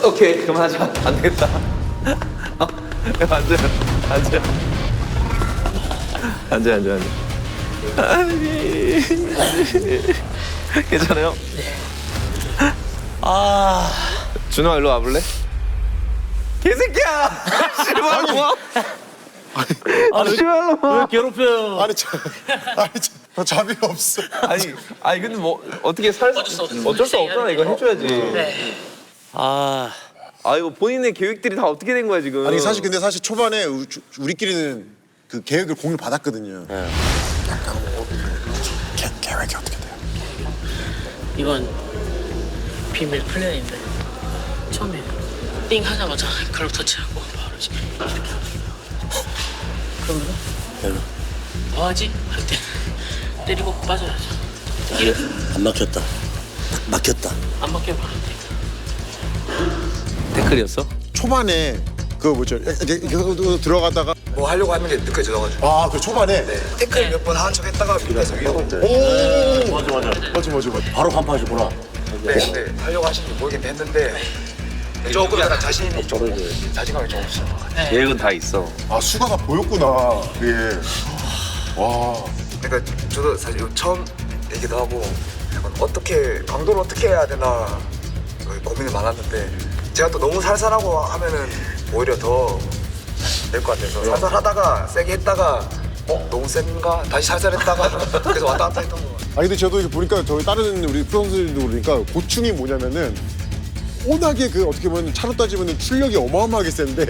오케이, 그만하자. 안 되겠다. 앉아. 아니. 괜찮아요? 준호아, 일로 와볼래? 개새끼야! 씨발, 뭐? 씨발, 뭐? 왜 괴롭혀요? 아니 자비가 없어. 아니, 근데 뭐, 어떻게 어쩔 수 없잖아. 이거 해줘야지. 네. 이거 본인의 계획들이 다 어떻게 된 거야, 지금? 아니 사실 초반에 우리끼리는 그 계획을 공유 받았거든요. 약간 계획이 어떻게 돼요? 이건 비밀 플랜인데 처음에 띵 하자마자 클럽 터치하고 바로 이렇게 그러면 뭐하지? 할 때 때리고 빠져야죠. 안 막혔다. 막혔다. 안 맞게 바로 띵. 댓글이었어? 초반에 그 뭐죠? 이렇게 들어가다가 뭐 하려고 하는 게 느껴져가지고. 그 초반에 태클 몇 번 한 척 했다가 밑에서 위로. 맞아. 바로 간파하셨구나. 네. 하려고 하시는지 모르겠는데 했는데 조금 약간 자신감이 좀 없어. 계획은 다 있어. 수가가 보였구나. 그게 와. 그러니까 저도 사실 이거 처음 얘기도 하고 약간 강도를 어떻게 해야 되나 고민이 많았는데 제가 또 너무 살살하고 하면은 오히려 더 될 것 같아서 살살하다가 세게 했다가 너무 센가 다시 살살했다가 그래서 왔다 갔다 했던 거 같아요. 근데 저도 이렇게 보니까 저희 다른 우리 프로 선수들도 그러니까 고충이 뭐냐면은 워낙에 그 어떻게 보면 차로 따지면 출력이 어마어마하게 센데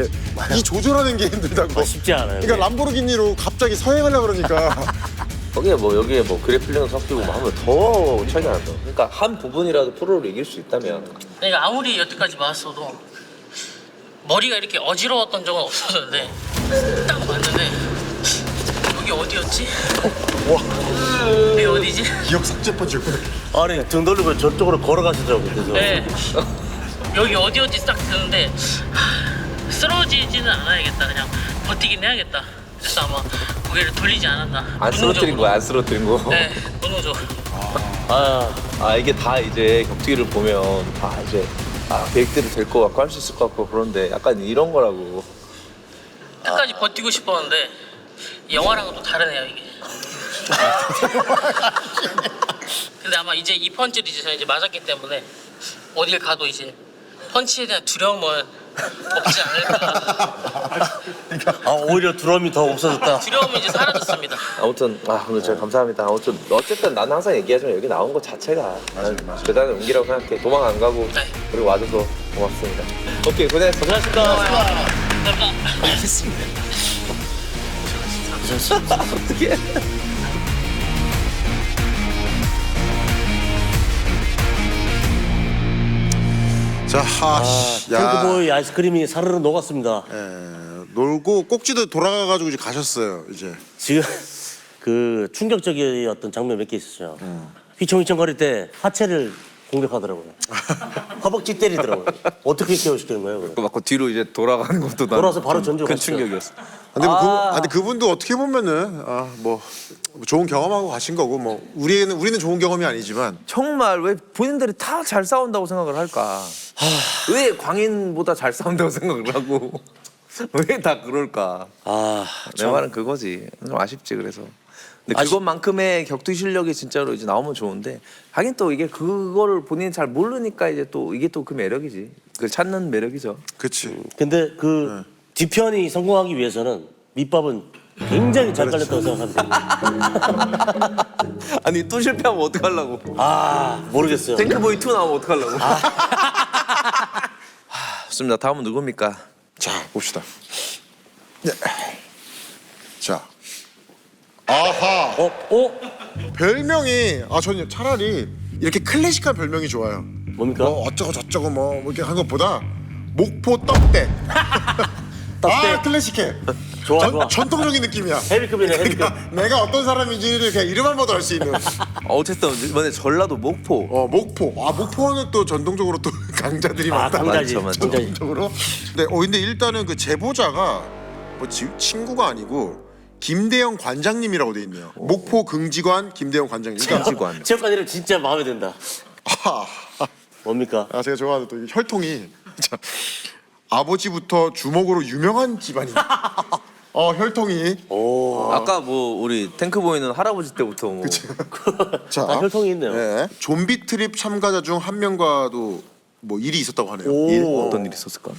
이 조절하는 게 힘들다고. 쉽지 않아요. 그러니까 람보르기니로 갑자기 서행하려고 그러니까 여기에 뭐 그래플링 섞이고 뭐 하면 더 차이가 난다. 그러니까 한 부분이라도 프로를 이길 수 있다면. 내가 아무리 여태까지 맞았어도 머리가 이렇게 어지러웠던 적은 없었는데 딱 봤는데 여기 어디였지? 여기 어디지? 기억 삭제 뻔했구나. 아니 등 돌리고 저쪽으로 걸어가시더라고. 그래서 네. 여기 어디였지 딱 드는데 쓰러지지는 않아야겠다. 그냥 버티긴 해야겠다. 그래서 아마 고개를 돌리지 않았나. 안 쓰러뜨린 거야, 안 쓰러뜨린 거. 네, 본능적. 이게 다 이제 격투기를 보면 다 이제 계획대로 될 것 같고 할 수 있을 것 같고 그런데 약간 이런 거라고. 끝까지 버티고 싶었는데 영화랑은 또 다르네요 이게. 근데 아마 이제 이 펀치를 이제 맞았기 때문에 어딜 가도 이제 펀치에 대한 두려움은 없지 않을까. 오히려 두려움이 더 없어졌다. 두려움은 이제 사라졌습니다. 아무튼 오늘 진짜 감사합니다. 어쨌든 나는 항상 얘기하지만 여기 나온 거 자체가 나는 대단한 용기라고 생각해. 도망 안 가고 네. 그리고 와줘서 고맙습니다. 오케이, 고생했어. 어떻게? 자, 탱크보이 아이스크림이 사르르 녹았습니다. 놀고 꼭지도 돌아가가지고 이제 가셨어요. 이제 지금 그 충격적이었던 장면 몇 개 있었어요. 휘청휘청 거릴 때 하체를 공격하더라고요. 허벅지 때리더라고요. 어떻게 케어시키는 거예요? 그래? 맞고 뒤로 이제 돌아가는 것도 돌아서 바로 전조 큰 갔어요. 충격이었어. 근데 그분도 어떻게 보면은 뭐 좋은 경험하고 가신 거고 뭐 우리는 좋은 경험이 아니지만 정말 왜 본인들이 다 잘 싸운다고 생각을 할까? 왜 광인보다 잘 싸운다고 생각을 하고 왜 다 그럴까? 내 말은 그거지. 좀 아쉽지. 그래서 근데 그것만큼의 격투 실력이 진짜로 이제 나오면 좋은데 하긴 또 이게 그거를 본인이 잘 모르니까 이제 또 이게 또 그 매력이지. 그 찾는 매력이죠. 그치. 근데 그 뒤편이 성공하기 위해서는 밑밥은 굉장히 잘 깔렸다고 생각합니다. 아니 또 실패하면 어떡하려고. 아 모르겠어요. 탱크보이 2 나오면 어떡하려고. 좋습니다. 다음은 누굽니까? 자, 봅시다. 네. 자. 아하. 별명이 저는 차라리 이렇게 클래식한 별명이 좋아요. 뭡니까? 뭐 어쩌고 저쩌고 뭐 이렇게 한 것보다 목포 떡대. 떡대. 클래식해. 좋아, 좋아. 전통적인 느낌이야. 헤비급이네 헤비급. 그러니까 내가 어떤 사람인지를 그냥 이름만 봐도 알 수 있는. 어쨌든 이번에 전라도 목포. 목포. 목포는 또 전통적으로 또 강자들이 많다. 강자지. 맞죠. 전통적으로. 근데 일단은 그 제보자가 뭐 친구가 아니고 김대영 관장님이라고 돼 있네요. 목포 긍지관 김대영 관장님. 그러니까 지관. 체육관 이름 진짜 마음에 든다. 뭡니까? 제가 좋아하는 또 이 혈통이 자, 아버지부터 주먹으로 유명한 집안이다. 혈통이. 아까 뭐 우리 탱크보이는 할아버지 때부터 뭐. 자, 혈통이 있네요. 네. 좀비 트립 참가자 중 한 명과도 뭐 일이 있었다고 하네요. 어떤 일이 있었을까?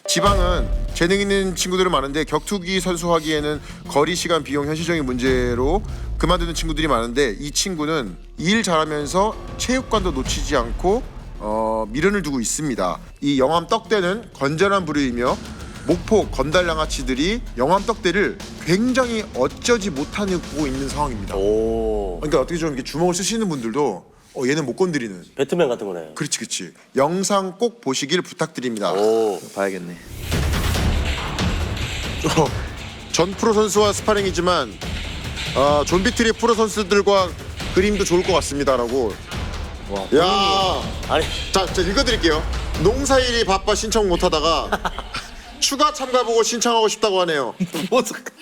지방은 재능 있는 친구들은 많은데 격투기 선수 하기에는 거리 시간 비용 현실적인 문제로 그만두는 친구들이 많은데 이 친구는 일 잘하면서 체육관도 놓치지 않고 미련을 두고 있습니다. 이 영암 떡대는 건전한 부류이며 목포 건달 양아치들이 영암 떡대를 굉장히 어쩌지 못하고 있는 상황입니다. 그러니까 어떻게 좀 이렇게 주먹을 쓰시는 분들도 얘는 못 건드리는. 배트맨 같은 거네. 그렇지. 영상 꼭 보시길 부탁드립니다. 봐야겠네. 전 프로 선수와 스파링이지만 좀비트리 프로 선수들과 그림도 좋을 것 같습니다라고. 야, 아니 자 읽어드릴게요. 농사일이 바빠 신청 못하다가 추가 참가 보고 신청하고 싶다고 하네요.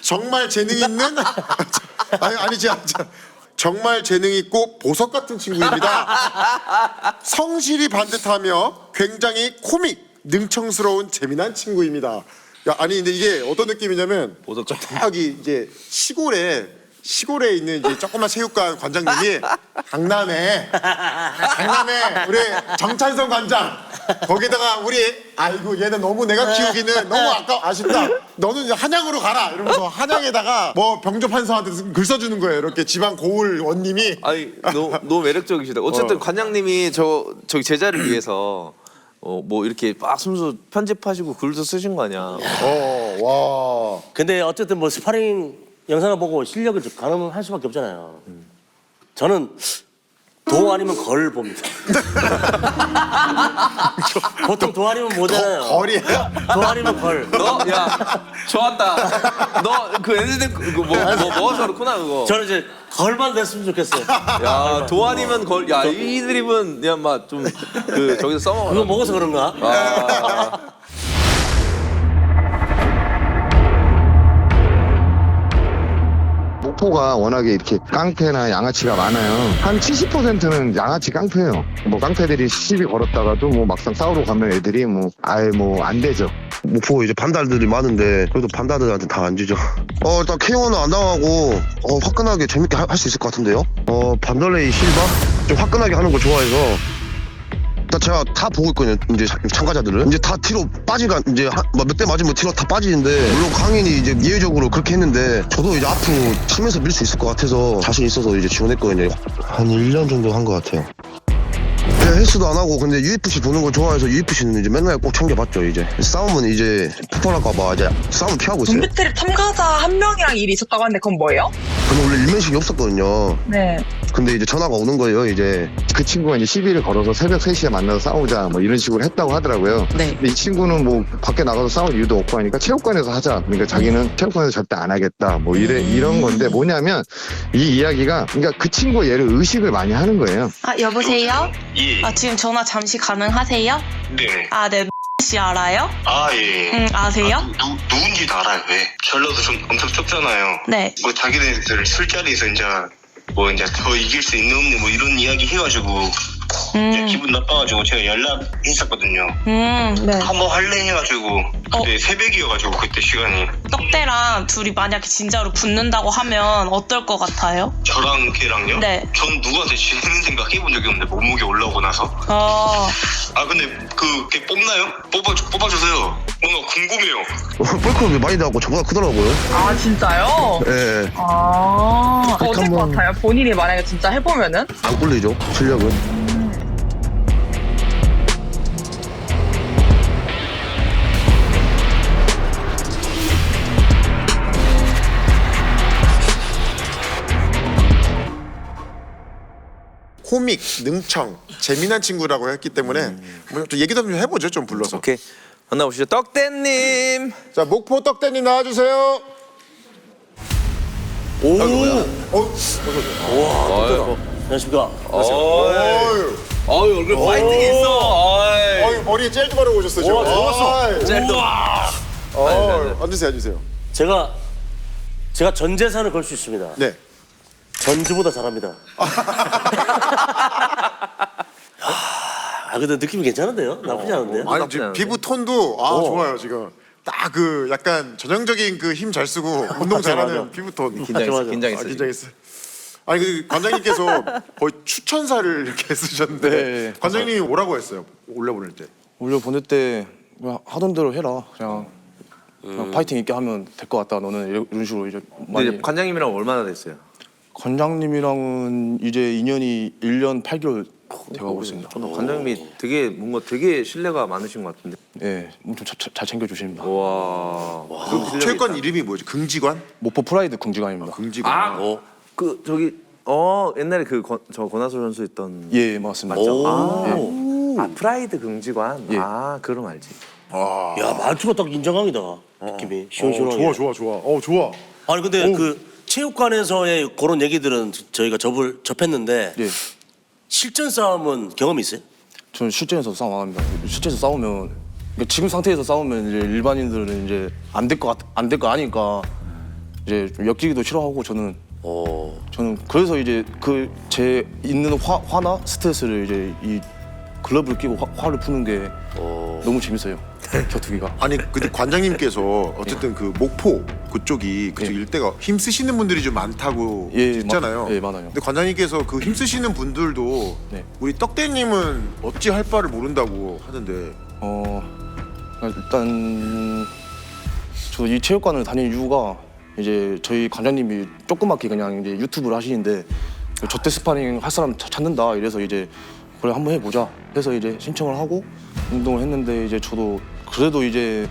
정말 재능 있는 아니지. 정말 재능 있고 보석 같은 친구입니다. 성실히 반듯하며 굉장히 코믹, 능청스러운 재미난 친구입니다. 아니 근데 이게 어떤 느낌이냐면 보석 같은. 저기 이제 시골에 있는 이제 조그만 체육관 관장님이 강남에 우리 정찬성 관장 거기다가 우리 아이고 얘는 너무 내가 키우기는 너무 아쉽다. 너는 이제 한양으로 가라 이러면서 한양에다가 뭐 병조 판사한테 글 써주는 거예요. 이렇게 지방 고을 원님이. 아니 너무 매력적이시다. 어쨌든 관장님이 저기 제자를 위해서 뭐 이렇게 막 순수 편집하시고 글도 쓰신 거 아니야. 와. 근데 어쨌든 뭐 스파링 영상을 보고 실력을 좀 가늠할 수밖에 없잖아요. 저는 도 아니면 걸 봅니다. 보통 도 아니면 뭐잖아요. 거리야. 도 아니면 걸. 야 좋았다. 너 그 NCT 뭐 해서 그렇구나 그거. 저는 이제 걸만 됐으면 좋겠어요. 야 도안이면 걸. 야 이 드립은 그냥 막 좀 그 저기서 써먹어. 그거 먹어서 그런가? 목포가 워낙에 이렇게 깡패나 양아치가 많아요. 한 70%는 양아치 깡패예요. 뭐 깡패들이 시비 걸었다가도 뭐 막상 싸우러 가면 애들이 뭐 아예 뭐 안 되죠. 목포 이제 반달들이 많은데 그래도 반달들한테 다 안 지죠. 일단 KO는 안 당하고 화끈하게 재밌게 할 수 있을 것 같은데요. 반달레이 실바 좀 화끈하게 하는 거 좋아해서 일단 제가 다 보고 있거든요. 이제 참가자들을 이제 다 뒤로 빠지가 이제 몇 대 맞으면 뒤로 다 빠지는데 물론 강인이 이제 예외적으로 그렇게 했는데 저도 이제 앞으로 치면서 밀 수 있을 것 같아서 자신 있어서 이제 지원했거든요. 한 1년 정도 한 것 같아요. 네, 헬스도 안 하고 근데 UFC 보는 거 좋아해서 UFC는 이제 맨날 꼭 챙겨봤죠. 이제 싸움은 이제 폭발할까봐 이제 싸움 피하고 있어요. 좀비트립 참가자 한 명이랑 일이 있었다고 하는데 그건 뭐예요? 근데 원래 일면식이 없었거든요. 네. 근데 이제 전화가 오는 거예요. 이제 그 친구가 이제 시비를 걸어서 새벽 3시에 만나서 싸우자 뭐 이런 식으로 했다고 하더라고요. 네. 근데 이 친구는 뭐 밖에 나가서 싸울 이유도 없고 하니까 체육관에서 하자. 그러니까 자기는 체육관에서 절대 안 하겠다. 뭐 이런 건데 뭐냐면 이 이야기가 그러니까 그 친구가 얘를 의식을 많이 하는 거예요. 여보세요? 예. 지금 전화 잠시 가능하세요? 네. 네. 씨 알아요? 예. 아세요? 누군지도 알아요. 왜? 전라도 좀 엄청 좁잖아요. 네. 뭐 자기네들 술자리에서 이제 뭐 이제 더 이길 수 있는 없니 뭐 이런 이야기 해가지고 이제 기분 나빠가지고 제가 연락했었거든요. 네. 한번 할래 해가지고 그때 새벽이어가지고 그때 시간이 떡대랑 둘이 만약에 진짜로 붙는다고 하면 어떨 것 같아요? 저랑 걔랑요? 네. 전 누구한테 지는 생각 해본 적이 없는데 몸무게 올라오고 나서 아 근데 걔 뽑나요? 뽑아주세요. 뭔가 궁금해요. 뻘컵이 많이 나고 저보다 크더라고요. 아 진짜요? 예. 아 어떨 것 한번- 같아요? 본인이 만약에 진짜 해보면은? 안 꿀리죠, 실력은. 코믹, 능청, 재미난 친구라고 했기 때문에 뭐좀 얘기도 좀 해보죠. 좀 불러서. 오케이. 만나보시죠. 떡대님. 자, 목포 떡대님 나와주세요. 오. 와. 안녕하십니까. 어휴. 어유 얼굴 파이팅이 있어. 어휴, 머리에 젤도 바르고 오셨어 지금. 와, 좋았어. 젤도. 앉으세요, 앉으세요. 제가 전 재산을 걸 수 있습니다. 네. 전주보다 잘합니다. 아 근데 느낌이 괜찮은데요? 나쁘지 않은데요? 아니 지금 피부 톤도 좋아요 지금. 딱 그 약간 전형적인 그 힘 잘 쓰고 운동 잘하는 맞아. 피부 톤. 긴장했어. 맞아. 긴장했어. 긴장했어. 아니 그 관장님께서 거의 추천사를 이렇게 쓰셨는데 네. 관장님이 뭐라고 했어요? 올려보낼 때. 올려 보낼 때 그냥 하던 대로 해라. 그냥 파이팅 있게 하면 될 것 같다. 너는 이런 식으로 이제 많이. 근데 관장님이랑 얼마나 됐어요? 관장님이랑은 이제 2년이 1년 8개월 돼가고 있습니다. 관장님이 되게 신뢰가 많으신 것 같은데. 예, 엄청 잘 챙겨주십니다. 와. 그 체육관 이름이 뭐지? 긍지관? 목포 프라이드 긍지관입니다. 긍지관. 그 저기 옛날에 저 권하솔 선수 있던. 예, 맞습니다. 맞죠? 프라이드 긍지관. 예. 그럼 알지. 야 말투가 딱 인정합니다. 느낌이 시원시원하게. 좋아. 좋아. 아니 근데 그 체육관에서의 그런 얘기들은 저희가 접했는데 예, 실전 싸움은 경험이 있어요? 저는 실전에서 싸움 안 합니다. 실전에서 싸우면 그러니까 지금 상태에서 싸우면 이제 일반인들은 이제 안 될 거 아니까 이제 좀 엮이기도 싫어하고 저는 그래서 이제 그 제 있는 화나 스트레스를 이제 이 글러브를 끼고 화를 푸는 게 너무 재밌어요. 격투기가. 아니 근데 관장님께서 어쨌든 그 목포 그쪽이 그쪽 일대가 힘 쓰시는 분들이 좀 많다고 했잖아요. 예, 많아요. 근데 관장님께서 그 힘 쓰시는 분들도 네. 우리 떡대님은 어찌 할 바를 모른다고 하는데. 일단 저 이 체육관을 다니는 이유가 이제 저희 관장님이 조그맣게 그냥 이제 유튜브를 하시는데 저때 스파링 할 사람 찾는다 이래서 이제 그래 한번 해보자 해서 이제 신청을 하고 운동을 했는데 이제 저도 그래도 이제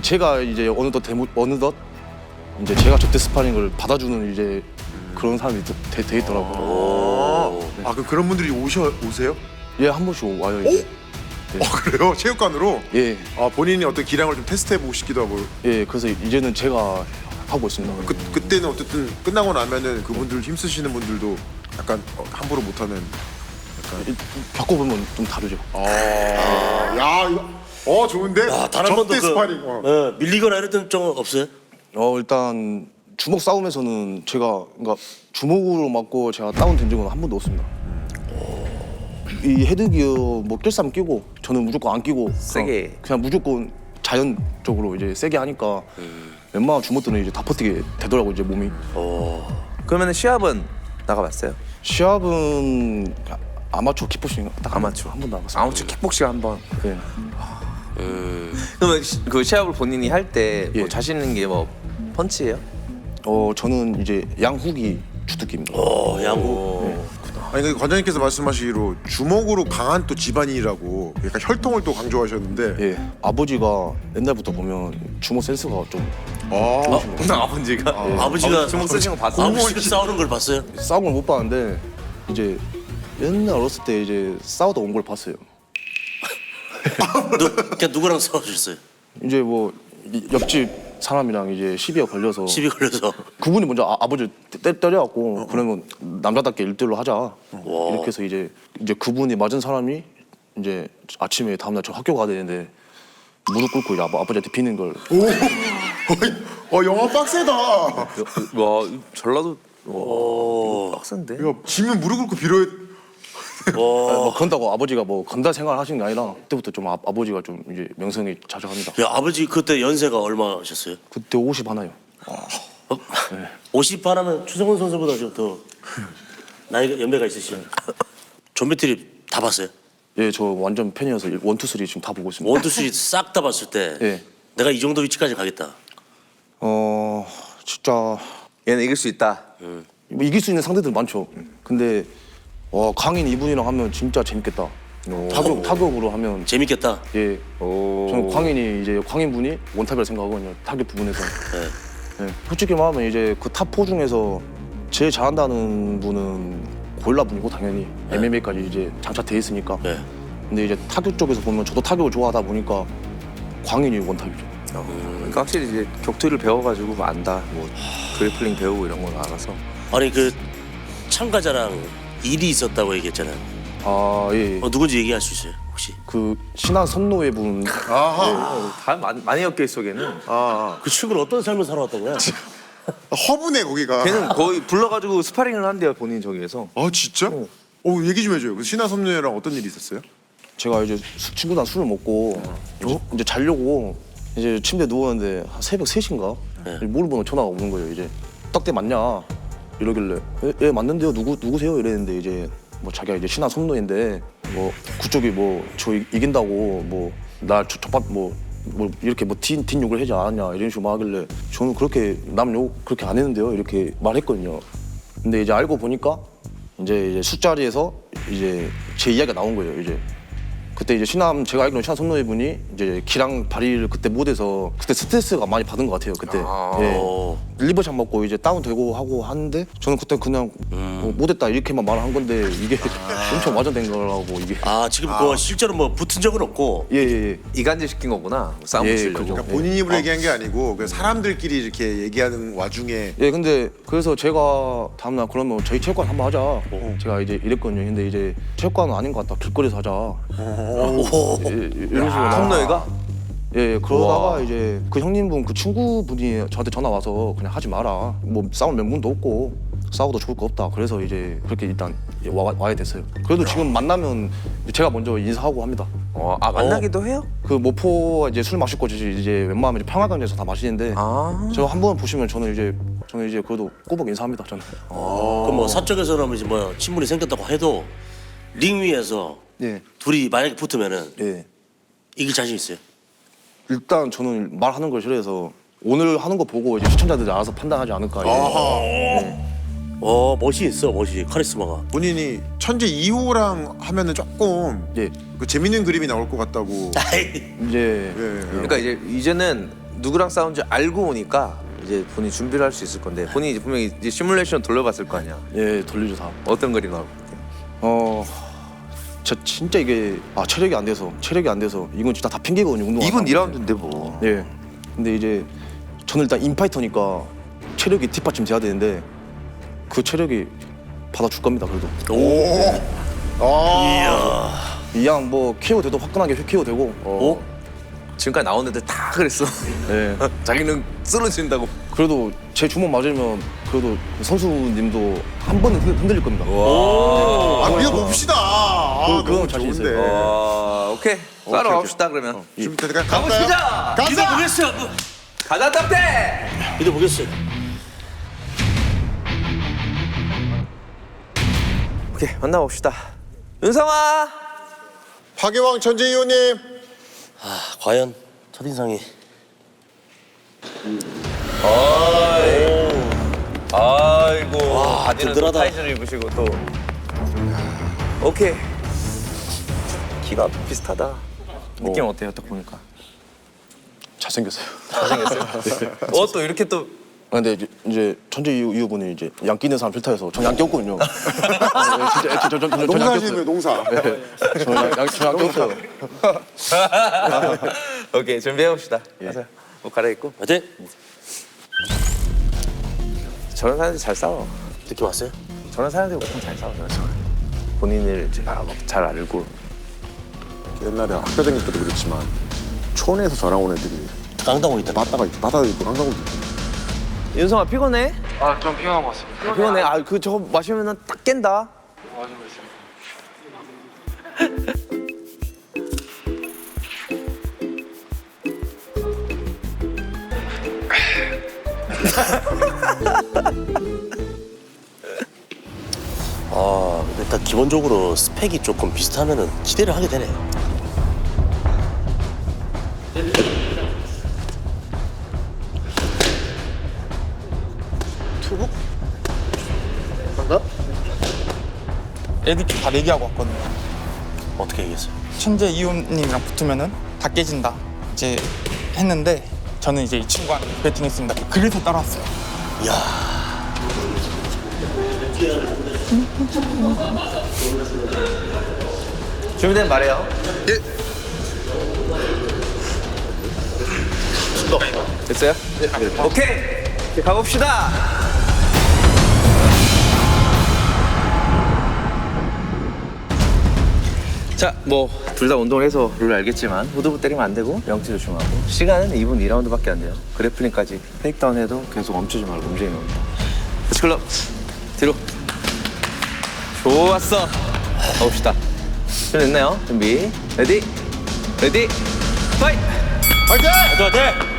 제가 이제 어느덧 이제 제가 저때 스파링을 받아주는 이제 그런 사람이 돼 있더라고요. 그럼 그런 분들이 오세요? 예, 한 번씩 와요 이제. 그래요? 체육관으로? 예, 본인이 어떤 기량을 좀 테스트해보고 싶기도 하고. 예, 그래서 이제는 제가 하고 있습니다. 그때는 어쨌든 끝나고 나면은 그분들 힘 쓰시는 분들도 약간 함부로 못하는. 겪어보면 좀 다르죠. 야 이거 좋은데? 단 한 번도 접대 스파링. 밀리거나 이랬던 적 없어요? 일단 주먹 싸움에서는 제가 그러니까 주먹으로 맞고 제가 다운된 적은 한 번도 없습니다. 이 헤드기어 뭐 낄 사람 끼고 저는 무조건 안 끼고 세게. 그냥 무조건 자연적으로 이제 세게 하니까 웬만한 주먹들은 이제 다 버티게 되더라고 이제 몸이. 그러면 시합은 나가봤어요? 시합은 아마추어 킥복싱 딱 아마추어. 한 번 나갔어요. 아무튼 킥복싱 한번. 네. 그러면 그 시합을 본인이 할 때 예. 자신 있는 게 뭐 펀치예요? 저는 이제 양후기 주특기입니다. 야구. 아니 근데 관장님께서 말씀하시기로 주먹으로 강한 또 집안이라고 약간 혈통을 또 강조하셨는데. 예, 아버지가 옛날부터 보면 주먹 센스가 좀 아버지가? 아버지가 주먹 쓰시는 거 봤어요? 아버지가 싸우는 걸 봤어요? 싸운 걸 못 봤는데 이제 옛날 어렸을 때 이제 싸우다 온 걸 봤어요. 그냥 누구랑 싸워주셨어요? 이제 뭐 옆집 사람이랑 이제 시비가 걸려서 시비 걸려서. 그분이 먼저 아버지를 때려갖고 그러면 남자답게 1대1로 하자 이렇게 해서 이제 그분이 맞은 사람이 이제 아침에 다음날 저 학교 가야 되는데 무릎 꿇고 이제 아버지한테 비는 걸. 영화 빡세다. 와 전라도 빡센데? 이거 지면 무릎 꿇고 빌어야 뭐 건다고 아버지가 뭐 건달 생활 하시는 게 아니라 그때부터 좀 아버지가 좀 이제 명성이 자자합니다. 야, 아버지 그때 연세가 얼마셨어요? 그때 50 하나요. 50 하나면 추성훈 선수보다 좀 더 나이가 연배가 있으시죠? 좀비트리 다 봤어요? 예, 저 완전 팬이어서 1, 2, 3 지금 다 보고 있습니다. 1, 2, 3 싹 다 봤을 때 예. 내가 이 정도 위치까지 가겠다. 진짜 얘는 이길 수 있다. 뭐 이길 수 있는 상대들 많죠. 근데 와 강인 이분이랑 하면 진짜 재밌겠다. 타격으로 하면 재밌겠다. 예. 저는 광인이 이제 광인 분이 원탑이라 생각하거든요. 타격 부분에서. 네. 예. 솔직히 말하면 이제 그 탑4 중에서 제일 잘한다는 분은 고릴라 분이고 당연히 MMA까지 이제 장착돼 있으니까. 네. 근데 이제 타격 쪽에서 보면 저도 타격을 좋아하다 보니까 광인이 원탑이죠. 그러니까 확실히 이제 격투를 배워가지고 안다. 뭐 그래플링 배우고 이런 건 알아서. 아니 그 참가자랑 일이 있었다고 얘기했잖아요. 아 예. 누군지 얘기할 수 있어요 혹시? 그 신한 선노회 분. 다 많이 엮여 있어 걔는. 그 친구는 어떤 삶을 살아왔던 거야? 허브네 거기가. 걔는 거의 불러가지고 스파링을 한대요 본인 저기에서. 아 진짜? 얘기 좀 해줘요. 그 신하섬유랑 어떤 일이 있었어요? 제가 이제 친구랑 술을 먹고 이제 자려고 이제 침대에 누웠는데 한 새벽 3시인가 모르는 전화가 오는 거예요. 이제 딱대 맞냐 이러길래 예 맞는데요. 누구세요? 이랬는데 이제 뭐 자기가 이제 신한 선노인데 뭐 그쪽이 뭐 저 이긴다고 뭐 나 저밥 뭐 이렇게 뭐 뒷욕을 하지 않았냐 이런 식으로 말하길래 저는 그렇게 남 욕 그렇게 안 했는데요 이렇게 말했거든요. 근데 이제 알고 보니까 이제 술자리에서 이제 제 이야기가 나온 거예요. 이제 그때 이제 신남 제가 알기로는 신남 선노회 분이 이제 기랑 발휘를 그때 못해서 그때 스트레스가 많이 받은 것 같아요. 그때 예. 리버샷 먹고 이제 다운되고 하고 하는데 저는 그때 그냥 뭐 못했다 이렇게만 말한 건데 이게 엄청 와전된 거라고 이게. 지금 그거 실제로 뭐 붙은 적은 없고. 예. 이간질 시킨 거구나. 싸움 붙이려고. 그러니까 본인 입으로 얘기한 게 아니고 그 사람들끼리 이렇게 얘기하는 와중에. 예, 근데 그래서 제가 다음날 그러면 저희 체육관 한번 하자. 제가 이제 이랬거든요. 근데 이제 체육관은 아닌 것 같다. 길거리에서 하자. 이런 식으로 선노회가? 예, 그러다가 이제 그 형님분 그 친구분이 저한테 전화 와서 그냥 하지 마라. 뭐 싸울 명분도 없고 싸워도 좋을 거 없다. 그래서 이제 그렇게 일단 와야 됐어요. 그래도 지금 만나면 제가 먼저 인사하고 합니다. 만나기도 해요? 그 모포 이제 술 마실 거지 이제 웬만하면 이제 평화강에서 다 마시는데 저 한 번 보시면 저는 이제 그래도 꼬박 인사합니다. 저는. 그럼 뭐 사적에서는 이제 뭐 친분이 생겼다고 해도 링 위에서 예. 둘이 만약에 붙으면은 예. 이길 자신 있어요? 일단 저는 말하는 걸 싫어해서 오늘 하는 거 보고 이제 시청자들이 알아서 판단하지 않을까. 멋이 있어, 멋이 카리스마가. 본인이 천재 2호랑 하면은 조금 그 재밌는 그림이 나올 것 같다고. 이제 그러니까 이제는 누구랑 싸운지 알고 오니까 이제 본인이 준비를 할 수 있을 건데 본인이 이제 분명히 이제 시뮬레이션 돌려봤을 거 아니야. 예, 돌리죠 다. 어떤 그림 나올 것 같아? 진짜 이게 체력이 안 돼서 이건 진짜 다 핑계거든요. 운동. 이건 2라운드인데 뭐. 예. 근데 이제 저는 일단 인파이터니까 체력이 뒷받침 돼야 되는데 그 체력이 받아줄 겁니다. 그래도. 이양 뭐 KO 돼도 화끈하게 KO 되고. 지금까지 나온 애들 다 그랬어. 예. 자기는 쓰러진다고. 그래도 제 주먹 맞으면 그래도 선수님도 한 번은 흔들릴 겁니다. 믿어봅시다. 그건 자신 있어요. 오케이. 따라갑시다 그러면. 준비되니까 가보시자. 믿어보겠어요. 가자 탑대. 믿어보겠어요. 오케이 만나봅시다. 윤성아. 박예왕 천재 2호님. 과연 첫인상이. 아이고. 와, 든든하다. 타이즈를 입으시고 또. 오케이. 키가 비슷하다. 느낌 어때요? 딱 보니까. 잘생겼어요. 잘생겼어요? 또 이렇게 또. 근데 이제 천재 이후분이 이제 양끼 있는 사람 싫다해서 전 양끼 없거든요. 진짜 농사하시는 거예요, 농사. 저 양끼 없어요. 오케이 준비해봅시다. 가자. 옷 갈아입고. 화이팅! 저런 사람들이 잘 싸워. 느낌 왔어요? 저런 사람들이 보통 잘 싸워. 본인을 잘 알고. 옛날에 학교 다닐 때도 그렇지만 촌에서 전화 온 애들이 깡당고 있다. 맞다가 있고 깡당고 있고. 윤성아 피곤해? 좀 피곤한 것 같습니다. 피곤해? 저거 마시면은 딱 깬다. 일단 기본적으로 스펙이 조금 비슷하면은 기대를 하게 되네. 애들 다 내기하고 왔거든요. 어떻게 얘기했어요? 천재 이웃님이랑 붙으면은 다 깨진다. 이제 했는데 저는 이제 이 친구한테 배팅했습니다. 그래서 따라왔어요. 이야. 준비된 말해요. 예. 됐어요? 예. 오케이. 가봅시다. 자, 뭐 둘 다 운동을 해서 룰을 알겠지만 후두부 때리면 안 되고 영치 조심하고 시간은 2분 2라운드밖에 안 돼요. 그래플링까지 테이크다운 해도 계속 멈추지 말고 움직이는 겁니다. 스클럽 뒤로. 좋았어. 가봅시다. 준비됐나요? 준비. 레디. 레디. 파이트. 화이팅! 화이팅!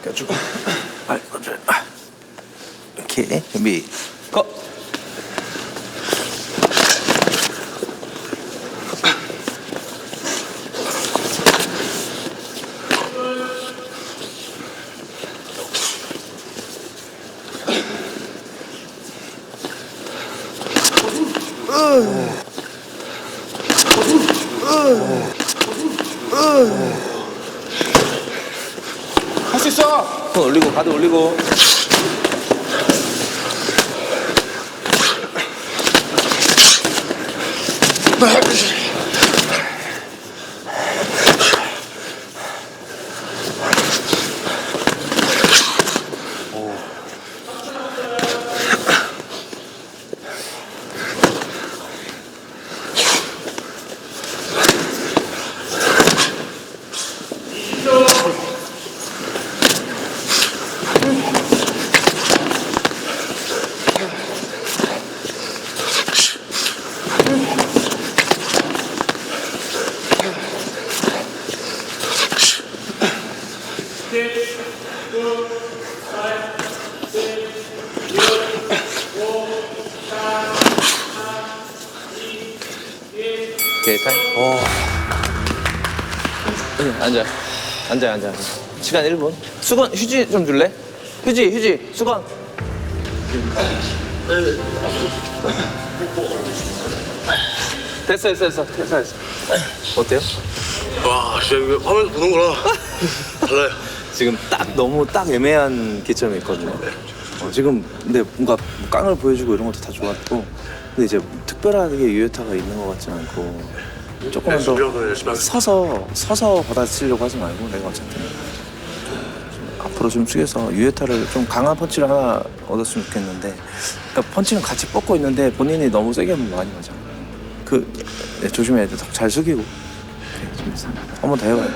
껴주고. 오케이. 준비. 고. 할 수 있어. 손 올리고 가드 올리고. 오케이, 타임. 앉아. 앉아. 시간 1분. 수건, 휴지 좀 줄래? 휴지, 수건. 됐어. 어때요? 와, 진짜 이거 화면에서 보는구나. 달라요. 지금 너무 애매한 기점이 있거든요. 지금 근데 뭔가 깡을 보여주고 이런 것도 다 좋았고, 근데 이제 특별하게 유효타가 있는 것 같지는 않고 조금만 더 서서 받아치려고 하지 말고 내가 어쨌든 좀 앞으로 좀 숙여서 유효타를 좀 강한 펀치를 하나 얻었으면 좋겠는데, 그러니까 펀치는 같이 뻗고 있는데 본인이 너무 세게 하면 많이 맞아. 조심해야 돼. 잘 숙이고. 한 번 더 해봐요.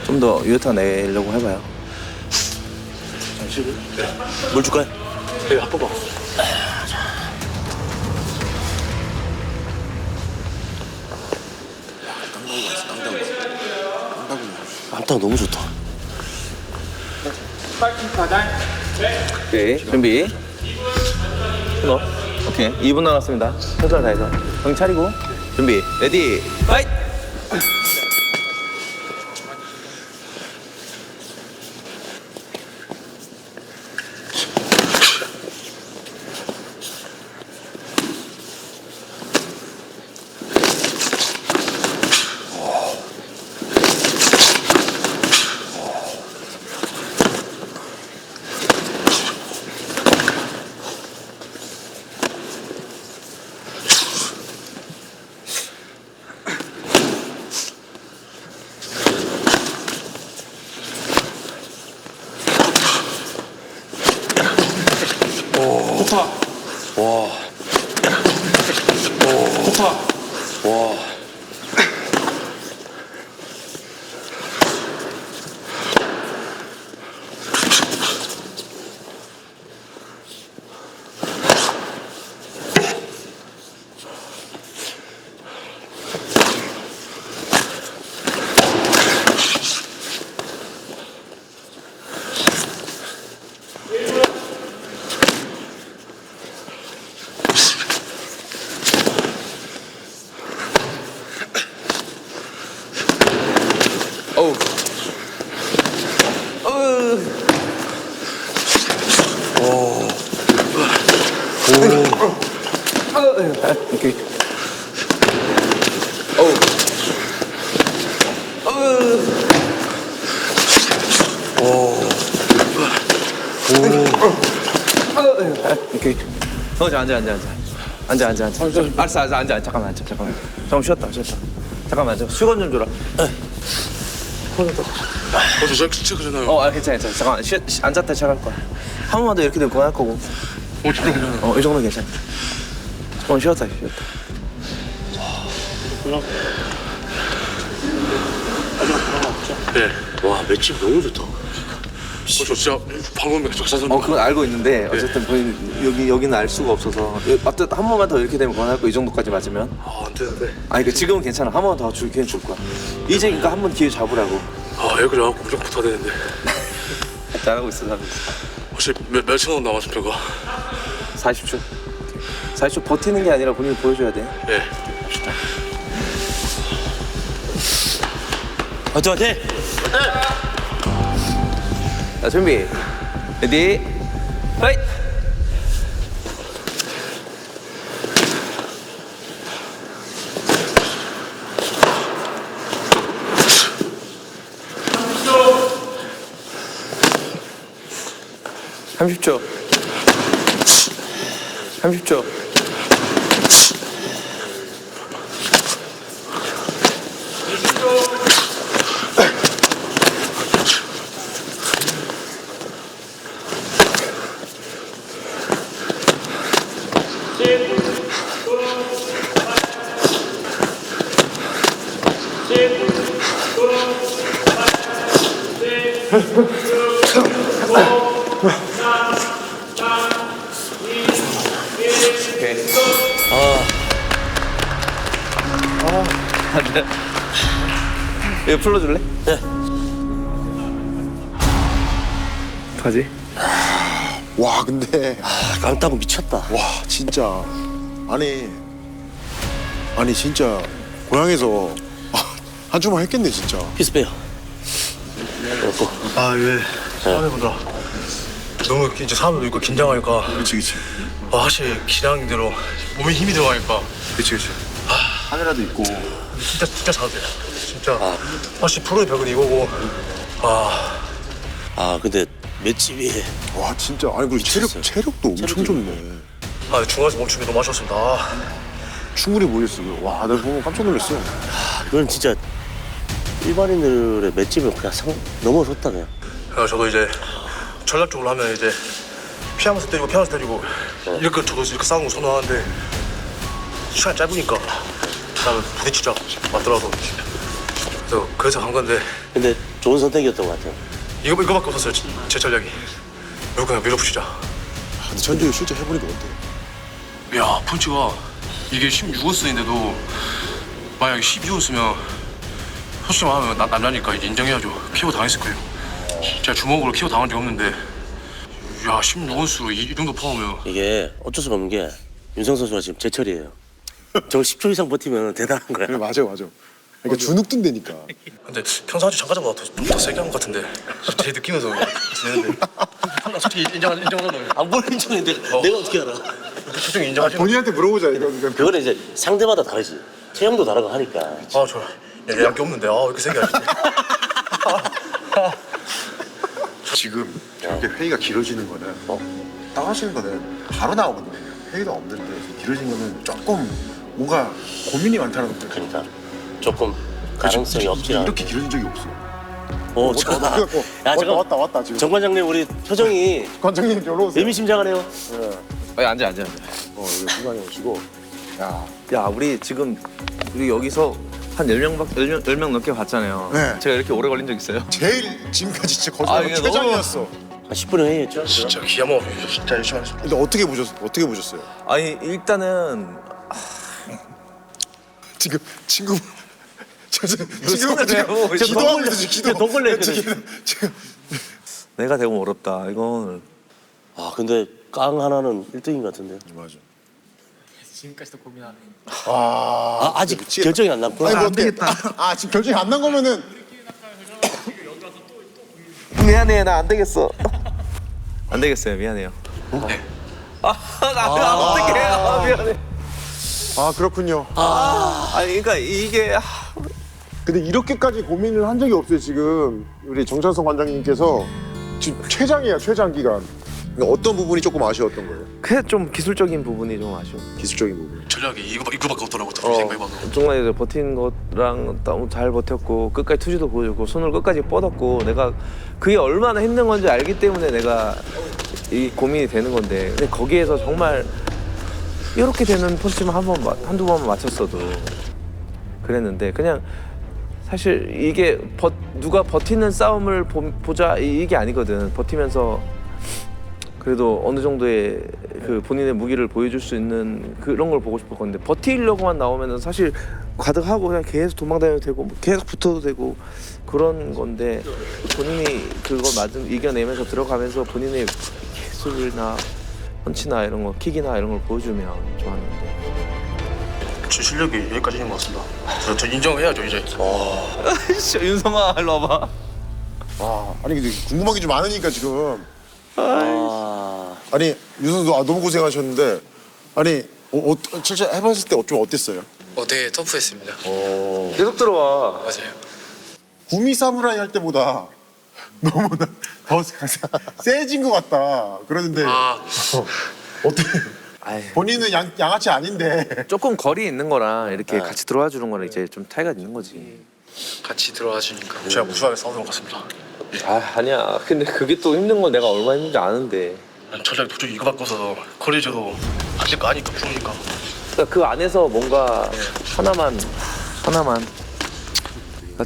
좀 더 유효타 내려고 해봐요. 잠시만요. 물 줄까요? 네, 한 번만. 깜짝 너무 좋다. 오케이, 준비. 끊어. 오케이, 2분 남았습니다. 최선을 다해서. 정신 차리고. 준비, 레디, 파이트! 좋다. 와. 좋다. 와. 어우. 오. 오케이. 어우. 오케이. 앉아. 알았어, 앉아. 잠깐만. 잠깐만 쉬었다. 잠깐만 앉아. 수건 좀 줘라. 저 괜찮아요. 괜찮아. 잠깐만 앉았다 시작할 거야. 한 번만 더 이렇게 되면 그만할 거고. 저 괜찮아요. 이 정도 괜찮아. 쉬었다. 네. 와, 맷집 너무 좋다. 저 진짜 방금 작사선. 그건 알고 있는데 어쨌든 본인 여기는 알 수가 없어서 맞다. 한 번만 더 이렇게 되면 그만할 거. 이 정도까지 맞으면. 안 되는데. 아니 지금은 괜찮아. 한 번 더 줄 기회 줄 거야. 이제 그러니까 한 번 기회 잡으라고. 여기 그래갖고 무조건 붙어야 되는데. 잘하고 있어. 혹시 몇천 원 남았습니까? 40초. 40초 버티는 게 아니라 본인이 보여줘야 돼. 네. 화이팅! 자, 준비. 레디. 파이트! (30초) 30초. 안돼. 이거 풀어줄래? 네. 가지? 와 근데 깡따구 미쳤다. 와 진짜 아니 진짜 고향에서 한 주만 했겠네 진짜. 피스 빼요. 예. 사람들보다 너무 이제 사람도 있고 긴장하니까. 그렇지. 확실히 기량대로 몸에 힘이 들어가니까. 그렇지. 카메라도 있고. 진짜 잘하세요. 진짜. 확실히 프로의 벽은 이거고. 근데 맷집이. 와 진짜 아니 그리고 체력도 엄청 좋네. 중간에서 멈춘 게 너무 아쉬웠습니다. 충분히 보였어요. 와 내가 보고 깜짝 놀랐어. 이건 진짜 일반인들의 맷집을 그냥 넘어섰다 그냥. 저도 이제 전략적으로 하면 이제 피하면서 때리고 이렇게 저도 이렇게 싸우는 거 선호하는데 시간이 짧으니까 나는 부딪히자 맞더라도. 그래서 간 건데. 근데 좋은 선택이었던 것 같아요. 이거밖에 없었어요. 제 전략이. 이거 그냥 밀어붙이자. 근데 전적이 실제 해보니까 어때? 야 펀치가 이게 16호스인데도 만약에 12호스면 솔직히 말하면 남자니까 이제 인정해야죠. KO 당했을 거예요. 제가 주먹으로 키워 당한 적이 없는데 야 16원수 이 정도 파우면 이게 어쩔 수가 없는 게 윤성 선수가 지금 제철이에요. 저걸 10초 이상 버티면 대단한 거야. 그래 맞아. 그러니까 주눅 든다니까. 근데 평상시 참가자보다 좀 더 세게 한 것 같은데 제 느낌에서 드는데 나 솔직히 인정하잖아요. 뭘 인정해? 내가 어떻게 알아? 솔직히 인정하시는 본인한테 물어보자 이거. 그거는 이제 상대마다 다르지. 체형도 다르고 하니까. 아저 양게 없는데 왜 이렇게 세게 하시지? 지금 저렇게 회의가 길어지는 거는 나가시는 거는 바로 나오거든요. 회의도 없는데 길어진 거는 조금 뭔가 고민이 많다는 거죠. 그러니까 조금 가능성이 없지 않아. 이렇게 길어진 적이 없어. 야, 잠깐. 왔다 지금. 정 관장님 우리 표정이 관장님 여기로 오세요. 의미심장하네요. 앉아. 여기 중간에 오시고. 야, 우리 지금 우리 여기서 한 10명 넘게 봤잖아요. 네. 제가 이렇게 오래 걸린 적 있어요? 제일 지금까지 진짜 거짓말 이게 최장이었어. 한 10분에 회의했죠. 진짜 기아모 진짜 열심히 하셨습니다. 근데 어떻게 보셨어요? 아니, 일단은 지금 친구 지금 기도하고 있어. 기도. 돈 걸려. 지금 내가 되고 어렵다. 이건 아 근데 깡 하나는 1등인 것 같은데요. 맞아. 지금까지도 고민하네. 아직 결정이 안 났구나. 아니, 뭐 어떻게? 지금 결정이 안 난 거면은 미안해, 나 안 되겠어. 안 되겠어요, 미안해요. 나 어떡해. 미안해. 그렇군요. 아니, 그러니까 이게 근데 이렇게까지 고민을 한 적이 없어요. 지금 우리 정찬성 관장님께서 지금 최장이에요. 최장 기간. 그러니까 어떤 부분이 조금 아쉬웠던 거예요? 그게 좀 기술적인 부분이 좀 아쉬워. 기술적인 부분. 전략이 이거밖에 없더라고. 생각해봐도. 정말 이제 버티는 것랑 너무 잘 버텼고 끝까지 투지도 보여줬고 손을 끝까지 뻗었고 내가 그게 얼마나 힘든 건지 알기 때문에 내가 이 고민이 되는 건데 근데 거기에서 정말 이렇게 되는 펀치만 한두 번만 맞췄어도 그랬는데 그냥 사실 이게 누가 버티는 싸움을 보자 이게 아니거든. 버티면서 그래도 어느 정도의 그 본인의 무기를 보여줄 수 있는 그런 걸 보고 싶었는데 버티려고만 나오면은 사실 가득하고 그냥 계속 도망다녀도 되고 뭐 계속 붙어도 되고 그런 건데 본인이 그걸 이겨내면서 들어가면서 본인의 기술이나 펀치나 이런 거 킥이나 이런 걸 보여주면 좋았는데 제 실력이 여기까지인 것 같습니다. 저 인정해야죠 이제. 윤성아 일로 와봐. 아니 근데 궁금한 게 좀 많으니까 지금. 아니 유선수 너무 고생하셨는데 아니 실제 해봤을 때 좀 어땠어요? 되게 터프했습니다. 계속 들어와. 맞아요. 구미 사무라이 할 때보다 너무나 더 세진 것 같다 그러는데 어떻게 본인은 양아치 아닌데 조금 거리 있는 거랑 이렇게 같이 들어와 주는 거랑 이제 좀 차이가 있는 거지. 같이 들어와 주니까. 제가 무수하게 싸우는 것 같습니다. 아니야. 근데 그게 또 힘든 건 내가 얼마나 힘든지 아는데. 전략 도저히 이거 바꿔서 거리져도 아실 거 아니까 푸니까. 그러니까 그 안에서 뭔가 하나만. 그러니까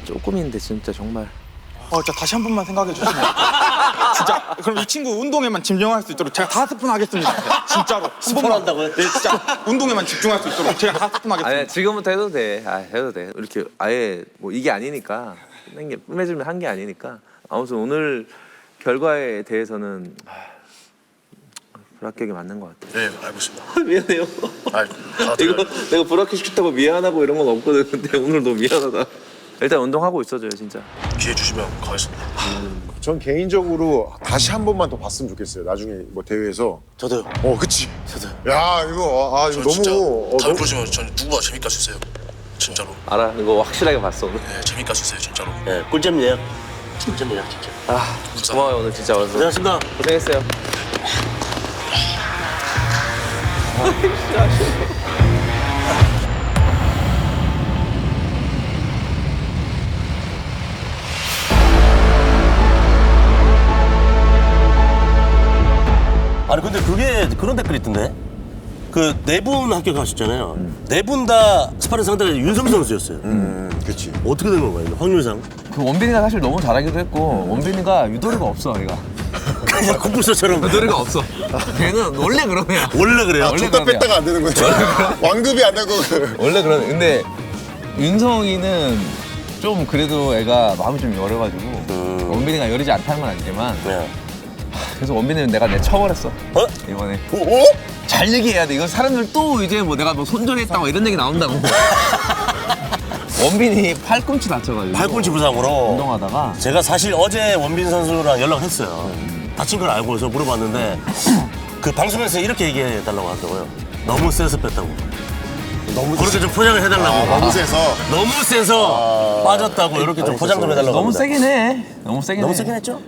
조금인데 진짜 정말. 진짜 다시 한 번만 생각해 주시면 진짜 그럼 이 친구 운동에만 집중할 수 있도록 제가 5분 하겠습니다. 진짜로. 스포를 한다고요? 네, 진짜 운동에만 집중할 수 있도록 제가 5분 하겠습니다. 아니 지금부터 해도 돼. 해도 돼. 이렇게 아예 뭐 이게 아니니까 뿜해주면 한 게 아니니까. 아무튼 오늘 결과에 대해서는 불합격이 맞는 것 같아. 네, 알고 있습니다. 미안해요. 이거 내가 불합격 시켰다고 미안하고 이런 건 없거든. 근데 오늘 너무 미안하다. 일단 운동하고 있어줘요 진짜. 기회 주시면 가겠습니다. 전 개인적으로 다시 한 번만 더 봤으면 좋겠어요. 나중에 뭐 대회에서. 저도요. 그치. 저도요. 야 이거 이거 진짜 너무 다음 보시면 전 누구보다 재밌게 할 수 있어요. 진짜로. 알아. 이거 확실하게 봤어 오늘. 네, 재밌게 할 수 있어요 진짜로. 네, 꿀잼 예약. 꿀잼 예약 진짜. 고마워요 오늘 진짜 와서. 고생하셨습니다. 고생했어요. 아니 근데 그게 그런 댓글이 있던데 그 네 분 합격하셨잖아요. 네 분 다 스파링 상대가 윤성 선수였어요. 그치. 어떻게 된 건가요? 확률상? 그 원빈이가 사실 너무 잘하기도 했고 원빈이가 유도리가 없어 얘가. 그냥 콤불소처럼 유도리가 없어. 걔는 원래 그런 애야. 원래 그래요. 원래 줬다 그런 애야. 뺐다가 안 되는 거죠. 완급이 안 되고. 원래 그런 애. 근데 윤성이는 좀 그래도 애가 마음이 좀 여려가지고 원빈이가 여리지 않다는 건 아니지만 그래서 원빈이는 내가 쳐버렸어. 이번에. 잘 얘기해야 돼. 이건 사람들 또 이제 뭐 내가 뭐 손절했다고 이런 얘기 나온다고. 원빈이 팔꿈치 다쳐가지고. 팔꿈치 부상으로 운동하다가. 제가 사실 어제 원빈 선수랑 연락을 했어요. 다친 걸 알고 해서 물어봤는데 그 방송에서 이렇게 얘기해달라고 하더라고요. 너무 세서 뺐다고. 너무 그렇게 좀 포장을 해달라고. 너무 세서. 너무 세서 빠졌다고 이렇게 좀 포장 좀 해달라고. 너무 세긴 해. 너무 세긴 해. 너무 세긴 했죠?